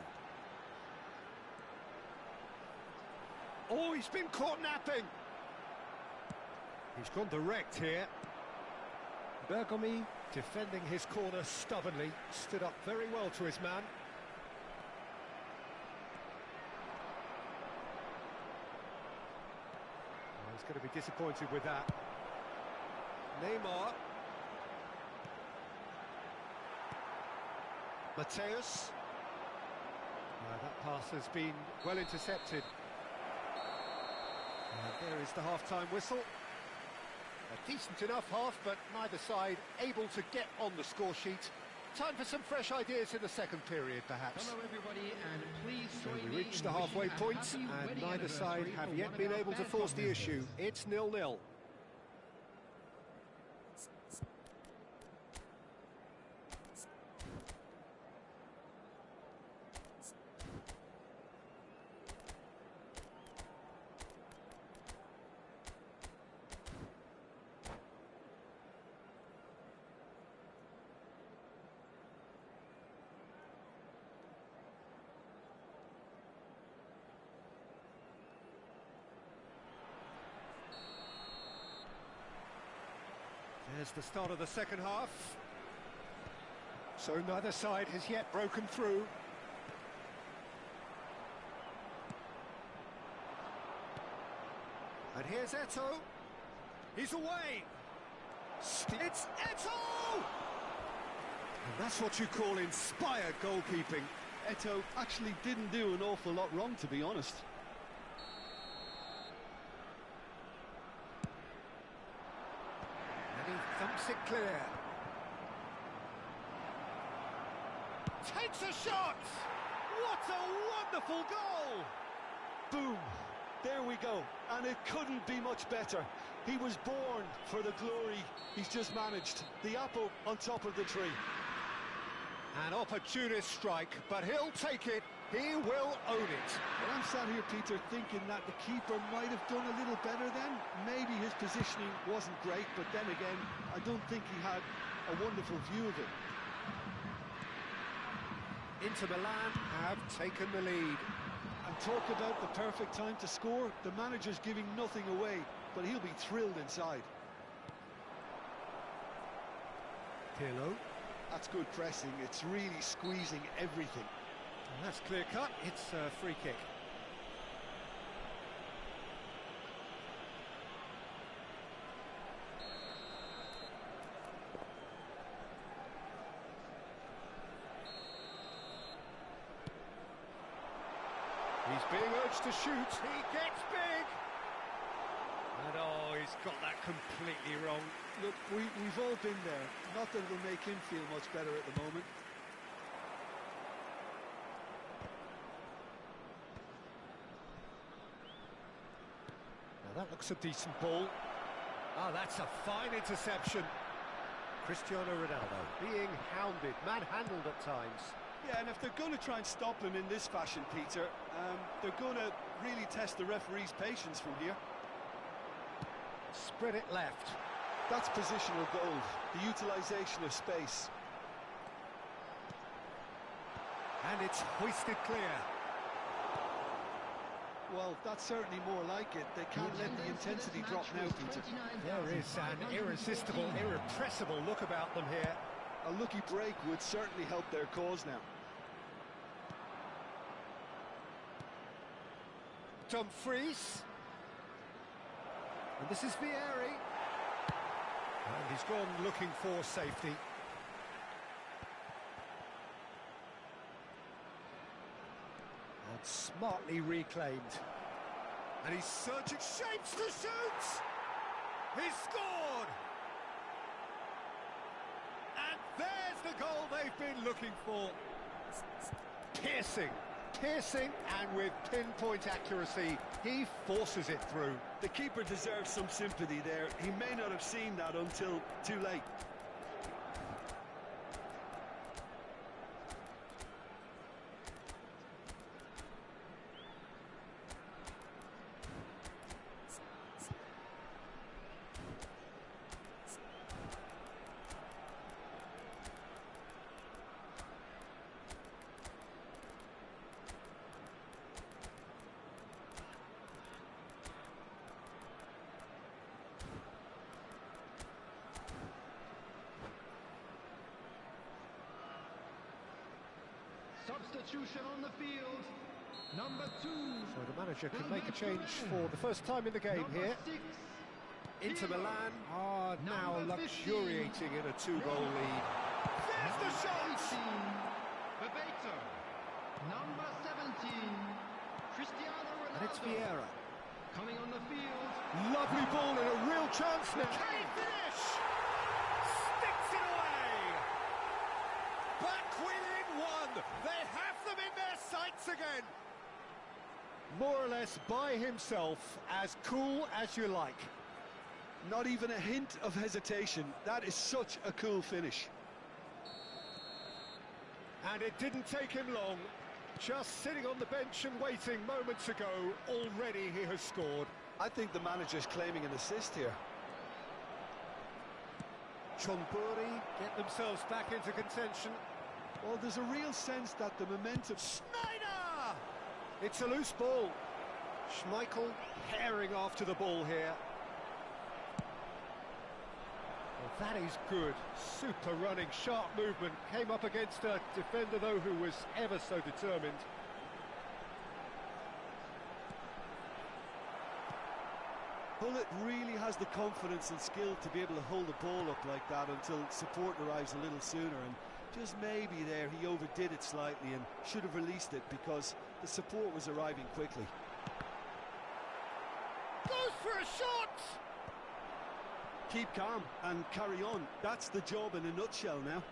Oh, he's been caught napping. He's gone direct here. Bergomi, defending his corner stubbornly, stood up very well to his man. Oh, he's going to be disappointed with that. Neymar. Mateus. That pass has been well intercepted. And there is the half-time whistle. A decent enough half, but neither side able to get on the score sheet. Time for some fresh ideas in the second period, perhaps. Hello everybody, and please So join we me reached in the halfway wishing a point, happy and wedding neither side anniversary have for yet one been of our able to band force the members. issue. It's 0-0. There's the start of the second half. So neither side has yet broken through. And here's Eto'o. He's away. It's Eto'o! And that's what you call inspired goalkeeping. Eto'o actually didn't do an awful lot wrong, to be honest. And he thumps it clear. Takes a shot! What a wonderful goal! Boom! There we go. And it couldn't be much better. He was born for the glory he's just managed. The apple on top of the tree. An opportunist strike, but he'll take it. He will own it. Well, I'm sat here, Peter, thinking that the keeper might have done a little better then. Maybe his positioning wasn't great, but then again, I don't think he had a wonderful view of it. Inter Milan have taken the lead. And talk about the perfect time to score. The manager's giving nothing away, but he'll be thrilled inside. Pirlo. That's good pressing. It's really squeezing everything. And that's clear cut. It's a free kick. He's being urged to shoot. He gets big. And oh, he's got that completely wrong. Look, we've all been there. Not that it'll make him feel much better at the moment. Now that looks a decent ball. Ah, that's a fine interception. Cristiano Ronaldo being hounded, manhandled at times. Yeah, and if they're going to try and stop him in this fashion, Peter, they're going to really test the referee's patience from here. Spread it left. That's positional gold, the utilisation of space. And it's hoisted clear. Well, that's certainly more like it. They can't let the intensity drop now, Peter. There is an irresistible, irrepressible look about them here. A lucky break would certainly help their cause now. Dumfries. And this is Vieri. And he's gone looking for safety. And smartly reclaimed. And he's searching shapes to shoot! He's scored! And there's the goal they've been looking for. Piercing, and with pinpoint accuracy, he forces it through. The keeper deserves some sympathy there. He may not have seen that until too late. Substitution on the field. Number 2. So the manager can make a change for the first time in the game Number here. 6. Inter Milan are now Number 15. luxuriating in a 2-goal lead. There's the shot! 18. Bebeto. Number 17. Cristiano Ronaldo. And it's Vieira. Coming on the field. Lovely ball and a real chance now. Can he finish? Sticks it away! Back within one! They have them in their sights again! More or less by himself, as cool as you like. Not even a hint of hesitation. That is such a cool finish. And it didn't take him long. Just sitting on the bench and waiting moments ago, already he has scored. I think the manager's claiming an assist here. Chonburi get themselves back into contention. Well, there's a real sense that the momentum... Schneider! It's a loose ball. Schmeichel herring after the ball here. Well, that is good. Super running, sharp movement. Came up against a defender, though, who was ever so determined. Hullet really has the confidence and skill to be able to hold the ball up like that until support arrives a little sooner, and just maybe there he overdid it slightly and should have released it because the support was arriving quickly. Goes for a shot! Keep calm and carry on. That's the job in a nutshell now.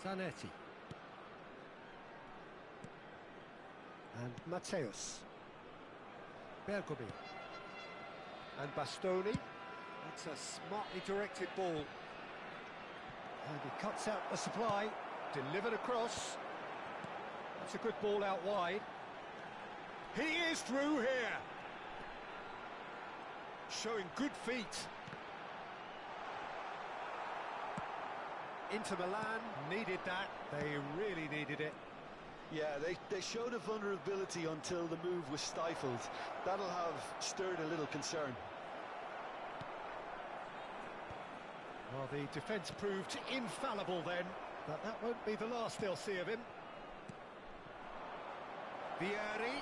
Zanetti. And Mateus. Bergomi. And Bastoni. That's a smartly directed ball. And he cuts out the supply. Delivered across. That's a good ball out wide. He is through here. Showing good feet. Inter Milan needed that. They really needed it. Yeah, they showed a vulnerability until the move was stifled. That'll have stirred a little concern. Well, the defence proved infallible then, but that won't be the last they'll see of him. Vieri.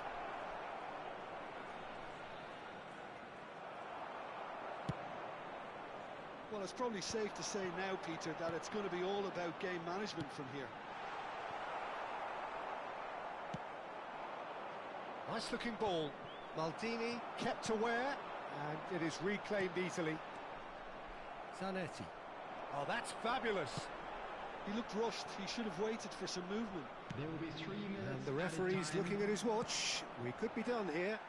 Well, it's probably safe to say now, Peter, that it's going to be all about game management from here. Nice looking ball. Maldini kept aware, and it is reclaimed easily. Zanetti. Oh, that's fabulous. He looked rushed. He should have waited for some movement. There will be 3 minutes. And the referee's looking at his watch. We could be done here.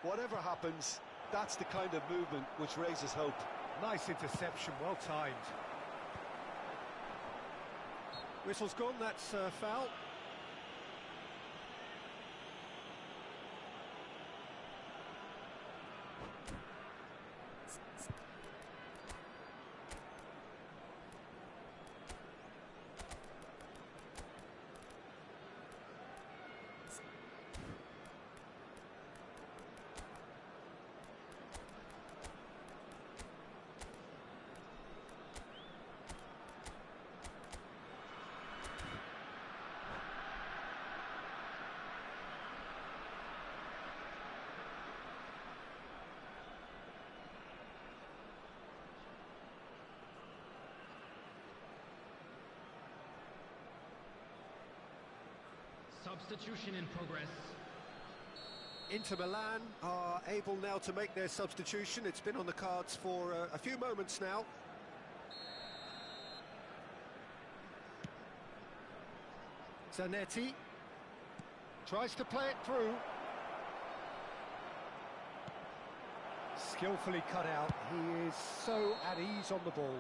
Whatever happens, that's the kind of movement which raises hope. Nice interception, well timed. Whistle's gone, that's foul. Substitution in progress. Inter Milan are able now to make their substitution. It's been on the cards for a few moments now. Zanetti tries to play it through. Skillfully cut out. He is so at ease on the ball.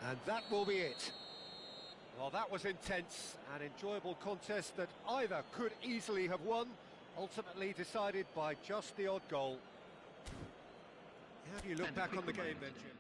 And that will be it. Well, that was intense, an enjoyable contest that either could easily have won, ultimately decided by just the odd goal. How do you look back on the game then, Jim?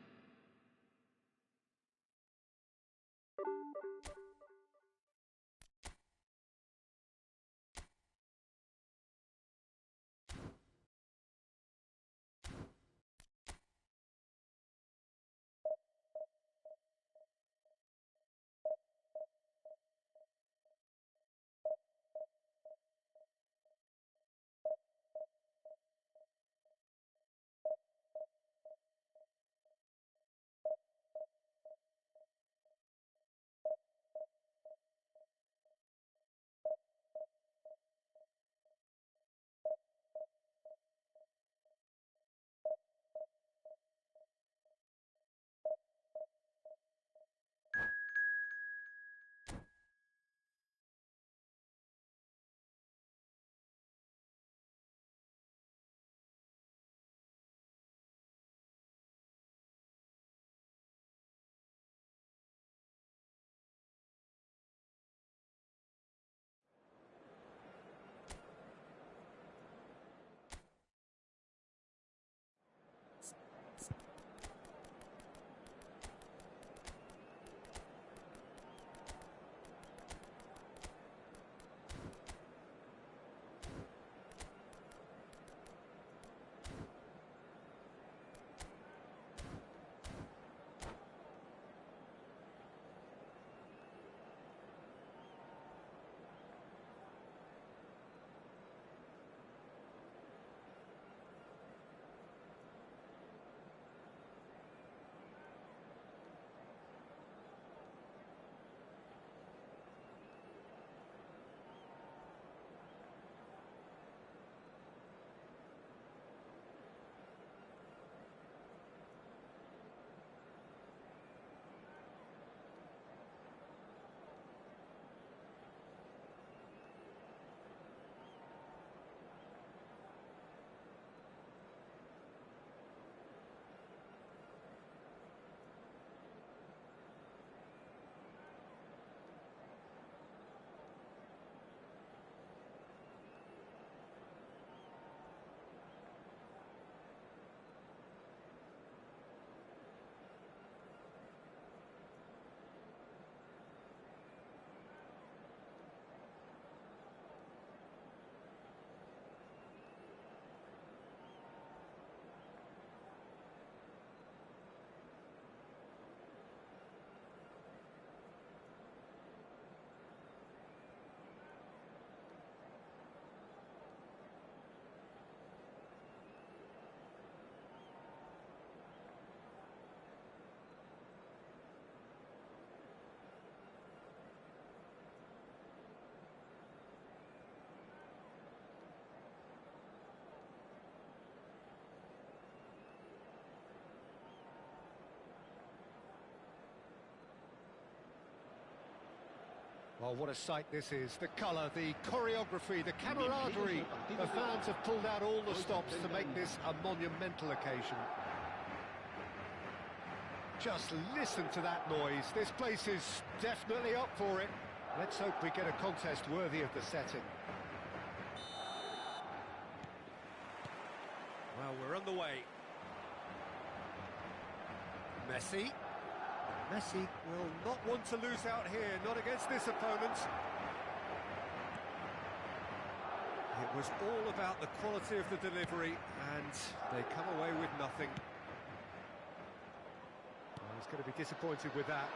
Oh, what a sight this is. The colour, the choreography, the camaraderie. The fans have pulled out all the stops to make this a monumental occasion. Just listen to that noise. This place is definitely up for it. Let's hope we get a contest worthy of the setting. Well, we're on the way. Messi. Messi will not want to lose out here, not against this opponent. It was all about the quality of the delivery, and they come away with nothing. Well, he's going to be disappointed with that.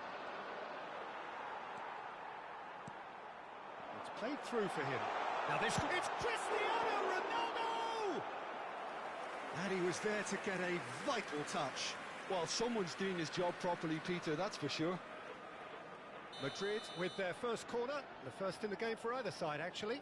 It's played through for him. Now this, it's Cristiano Ronaldo! And he was there to get a vital touch. Well, someone's doing his job properly, Peter, that's for sure. Madrid with their first corner, the first in the game for either side, actually.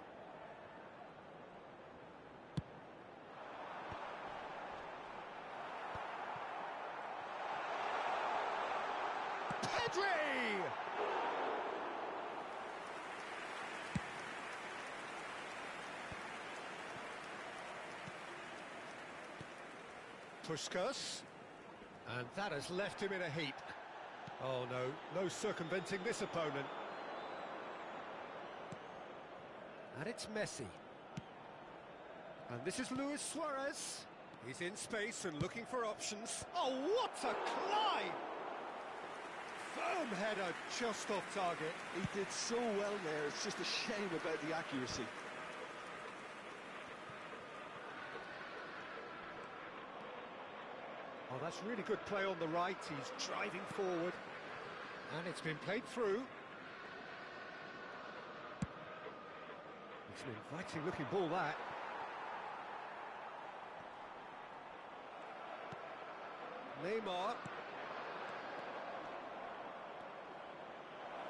Pedri! Puskas. And that has left him in a heap. Oh no, no circumventing this opponent. And it's Messi. And this is Luis Suarez. He's in space and looking for options. Oh, what a climb! Firm header, just off target. He did so well there, it's just a shame about the accuracy. Oh, that's really good play on the right. He's driving forward. And it's been played through. It's an inviting looking ball, that. Neymar.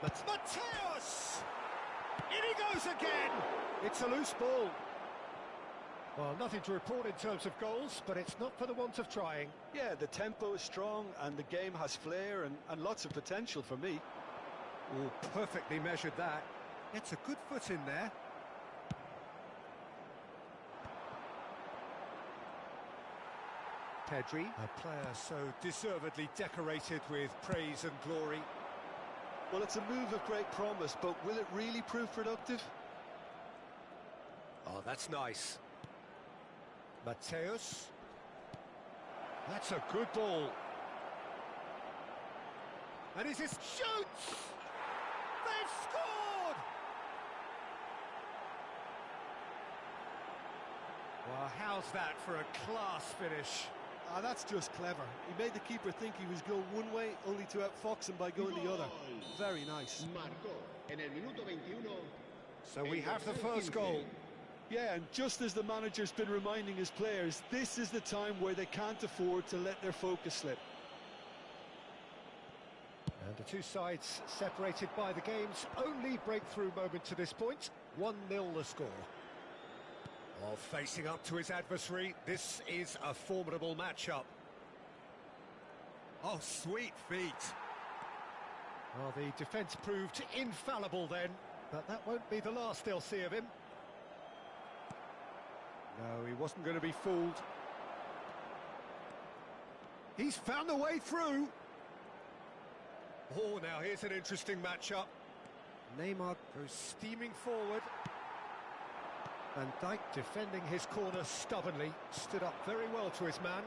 Mateus! In he goes again! It's a loose ball. Well, nothing to report in terms of goals, but it's not for the want of trying. Yeah, the tempo is strong and the game has flair and lots of potential for me. Oh, perfectly measured that. It's a good foot in there. Pedri, a player so deservedly decorated with praise and glory. Well, it's a move of great promise, but will it really prove productive? Oh, that's nice. Mateus. That's a good ball. And is this shoots? They've scored! Well, how's that for a class finish? Ah, that's just clever. He made the keeper think he was going one way, only to outfox him by going the other. Very nice. So we have the first goal. Yeah, and just as the manager's been reminding his players, this is the time where they can't afford to let their focus slip. And the two sides separated by the game's only breakthrough moment to this point. 1-0 the score. Well, facing up to his adversary, this is a formidable matchup. Oh, sweet feet. Well, the defence proved infallible then, but that won't be the last they'll see of him. No, he wasn't going to be fooled. He's found the way through. Oh, now here's an interesting matchup. Neymar goes steaming forward. Van Dijk defending his corner stubbornly, stood up very well to his man.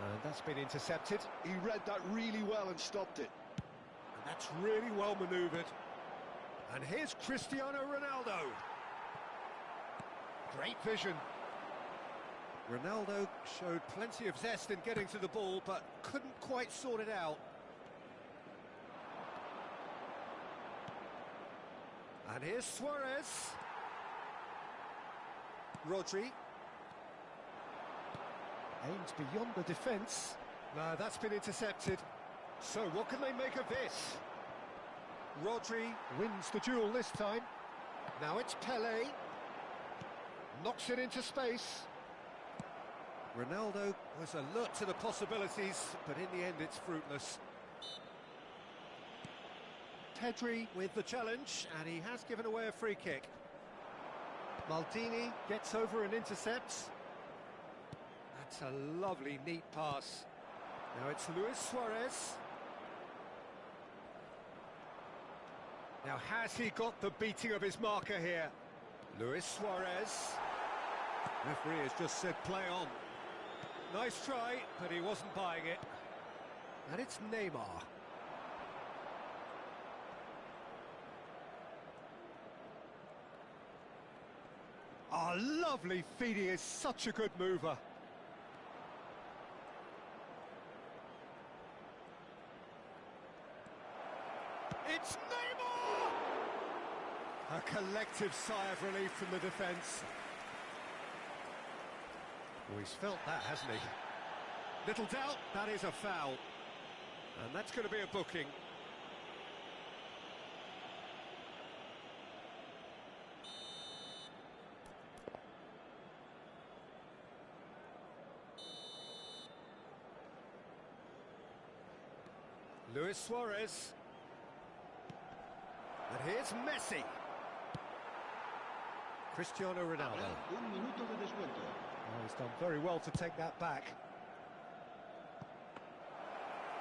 And that's been intercepted. He read that really well and stopped it. And that's really well manoeuvred. And here's Cristiano Ronaldo. Great vision. Ronaldo showed plenty of zest in getting to the ball, but couldn't quite sort it out. And here's Suarez. Rodri. Aims beyond the defence. No, that's been intercepted. So what can they make of this? Rodri wins the duel this time. Now it's Pelé. Knocks it into space. Ronaldo was alert to the possibilities, but in the end it's fruitless. Pedri with the challenge, and he has given away a free kick. Maldini gets over and intercepts. That's a lovely, neat pass. Now it's Luis Suarez. Now has he got the beating of his marker here? Luis Suarez. Referee has just said play on. Nice try, but he wasn't buying it. And it's Neymar. Oh, lovely feed. He is such a good mover. It's Neymar! A collective sigh of relief from the defence. Oh, he's felt that, hasn't he? Little doubt, that is a foul. And that's going to be a booking. Luis Suarez. And here's Messi. Cristiano Ronaldo. Oh, he's done very well to take that back.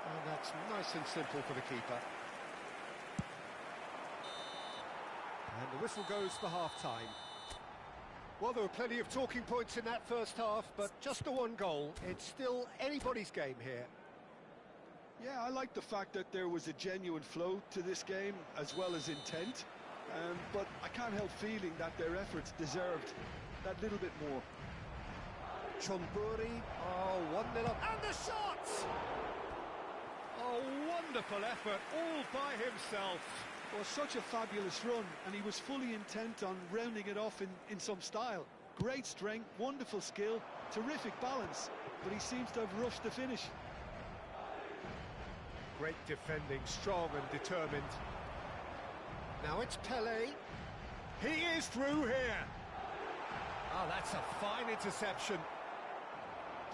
And that's nice and simple for the keeper. And the whistle goes for half-time. Well, there were plenty of talking points in that first half, but just the one goal. It's still anybody's game here. Yeah, I like the fact that there was a genuine flow to this game, as well as intent. But I can't help feeling that their efforts deserved that little bit more. Chonburi, oh, 1-0 up, and the shot! Oh, wonderful effort, all by himself. Well, such a fabulous run, and he was fully intent on rounding it off in some style. Great strength, wonderful skill, terrific balance, but he seems to have rushed the finish. Great defending, strong and determined. Now it's Pelé. He is through here. Oh, that's a fine interception.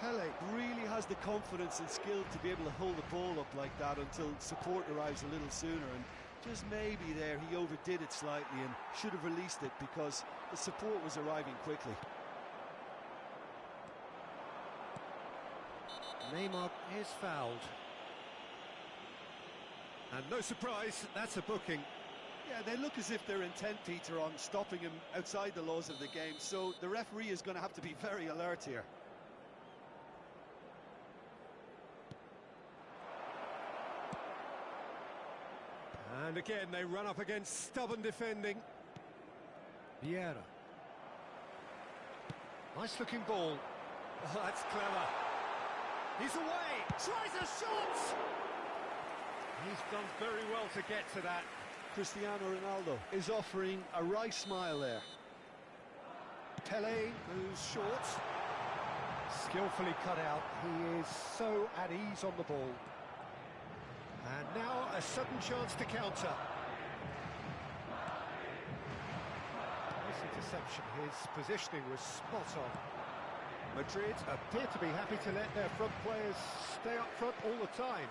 Pelé really has the confidence and skill to be able to hold the ball up like that until support arrives a little sooner, and just maybe there he overdid it slightly and should have released it because the support was arriving quickly. Neymar is fouled. And no surprise, that's a booking. Yeah, they look as if they're intent, Peter, on stopping him outside the laws of the game, so the referee is going to have to be very alert here. And again, they run up against stubborn defending. Vieira. Nice looking ball. Oh, that's clever. He's away, tries a shot! He's done very well to get to that. Cristiano Ronaldo is offering a wry smile there. Pelé moves short. Skillfully cut out. He is so at ease on the ball. And now a sudden chance to counter. Nice interception. His positioning was spot on. Madrid appear to be happy to let their front players stay up front all the time.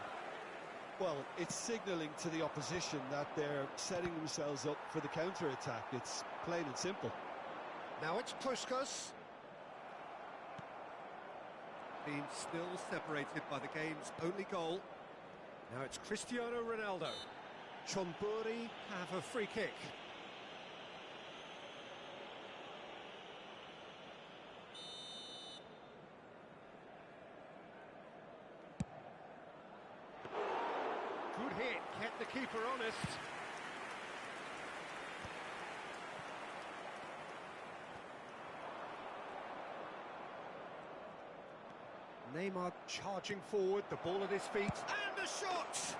Well, it's signalling to the opposition that they're setting themselves up for the counter-attack. It's plain and simple. Now it's Puskás. Being still separated by the game's only goal. Now it's Cristiano Ronaldo. Chonburi have a free kick. Good hit, kept the keeper honest. Neymar charging forward, the ball at his feet, and the shot!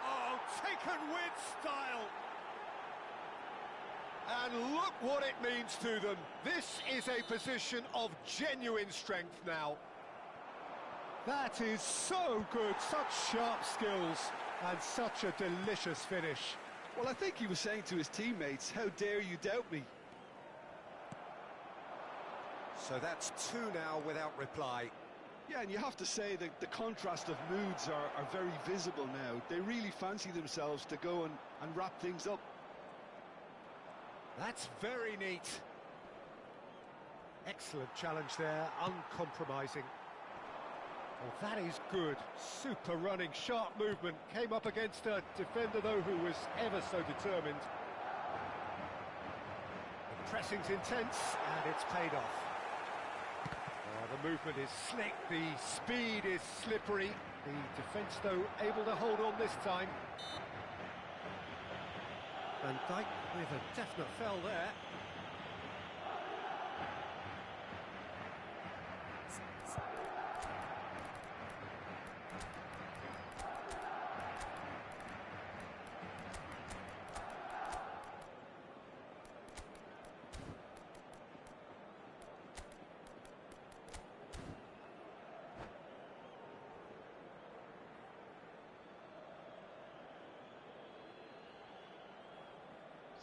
Oh, taken with style! And look what it means to them. This is a position of genuine strength now. That is so good, such sharp skills, and such a delicious finish. Well, I think he was saying to his teammates, how dare you doubt me? So that's two now without reply. Yeah, and you have to say that the contrast of moods are very visible now. They really fancy themselves to go and wrap things up. That's very neat. Excellent challenge there, uncompromising. Well, that is good. Super running, sharp movement. Came up against a defender, though, who was ever so determined. The pressing's intense, and it's paid off. The movement is slick, the speed is slippery. The defence, though, able to hold on this time. Van Dijk with a definite foul there.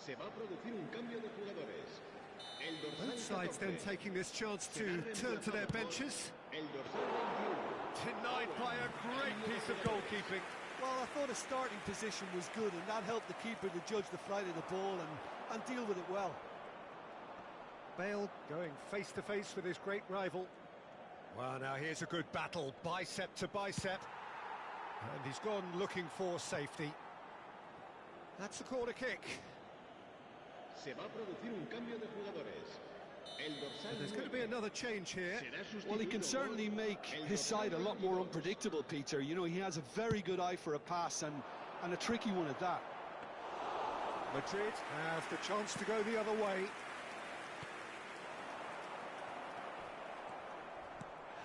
Se va a producir un cambio de jugadores. El dorsal Both sides then taking this chance to turn to their benches. El dorsal 21. Denied by a great piece of goalkeeping. Well, I thought his starting position was good, and that helped the keeper to judge the flight of the ball and deal with it well. Bale going face to face with his great rival. Well, now here's a good battle, bicep to bicep. And he's gone looking for safety. That's a corner kick. Se va a producir un cambio de jugadores. El dorsal And there's going to be another change here. Well, he can certainly make his side a lot more unpredictable, Peter. You know, he has a very good eye for a pass and a tricky one at that. Madrid have the chance to go the other way.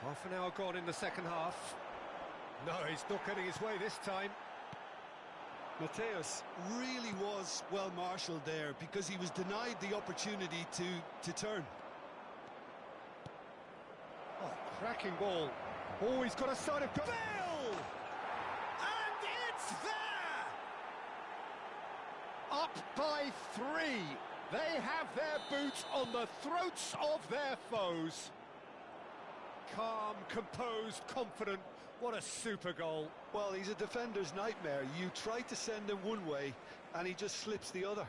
Half an hour gone in the second half. No, he's not getting his way this time. Mateus really was well marshalled there because he was denied the opportunity to turn. Oh, cracking ball. Oh, he's got a side of... Bale! And it's there! Up by 3. They have their boots on the throats of their foes. Calm, composed, confident. What a super goal. Well, he's a defender's nightmare. You try to send him one way, and he just slips the other.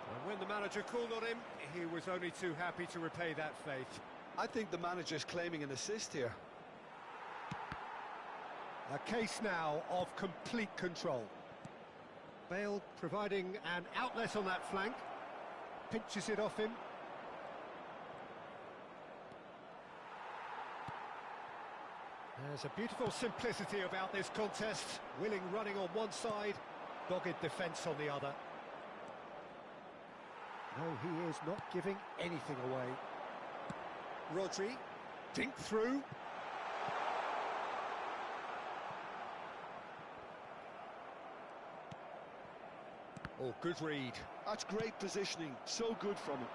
And when the manager called on him, he was only too happy to repay that faith. I think the manager's claiming an assist here. A case now of complete control. Bale providing an outlet on that flank. Pinches it off him. There's a beautiful simplicity about this contest. Willing running on one side, dogged defence on the other. No, he is not giving anything away. Rodri, dink through. Oh, good read. That's great positioning, so good from him.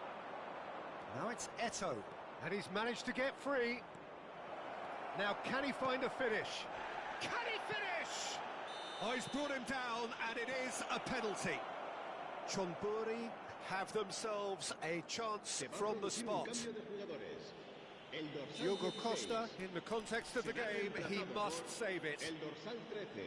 Now it's Eto'o, and he's managed to get free. Now, can he find a finish? Can he finish? Oh, he's brought him down, and it is a penalty. Chonburi have themselves a chance from the spot. Diogo Costa, in the context of the game, he must save it. El dorsal 13.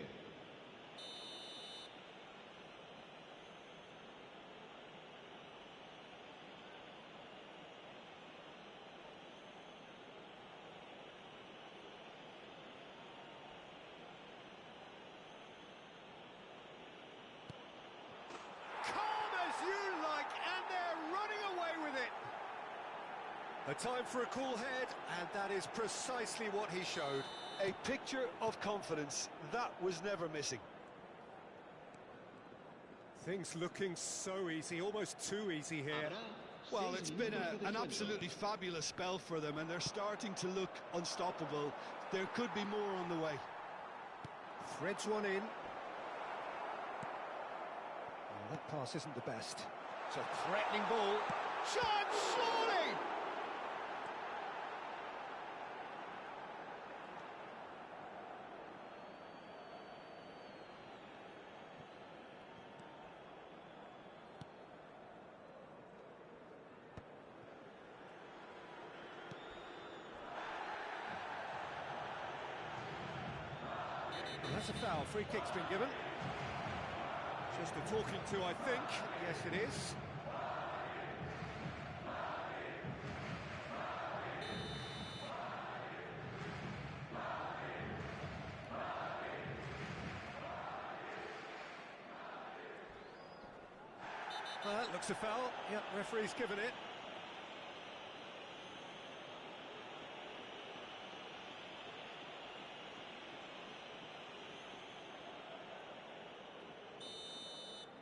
A time for a cool head, and that is precisely what he showed. A picture of confidence, that was never missing. Things looking so easy, almost too easy here. Well, it's been an absolutely fabulous spell for them, and they're starting to look unstoppable. There could be more on the way. Threads one in. Oh, that pass isn't the best. It's a threatening ball. Chance, surely! And that's a foul. Free kick's been given. Just a talking to, I think. Yes, it is. Well, that looks a foul. Yep, referee's given it.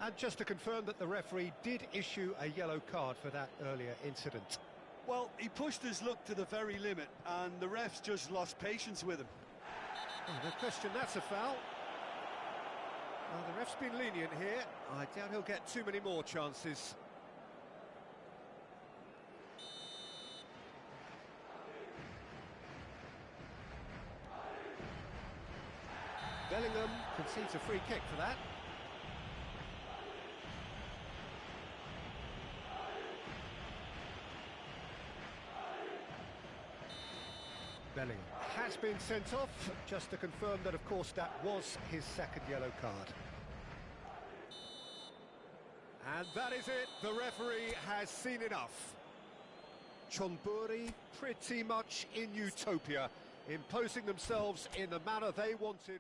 And just to confirm that the referee did issue a yellow card for that earlier incident. Well, he pushed his luck to the very limit, and the refs just lost patience with him. Oh, no question, that's a foul. Well, the ref's been lenient here. I doubt he'll get too many more chances. Bellingham concedes a free kick for that. Bellingham has been sent off, just to confirm that, of course, that was his second yellow card. And that is it, the referee has seen enough. Chonburi pretty much in utopia, imposing themselves in the manner they wanted.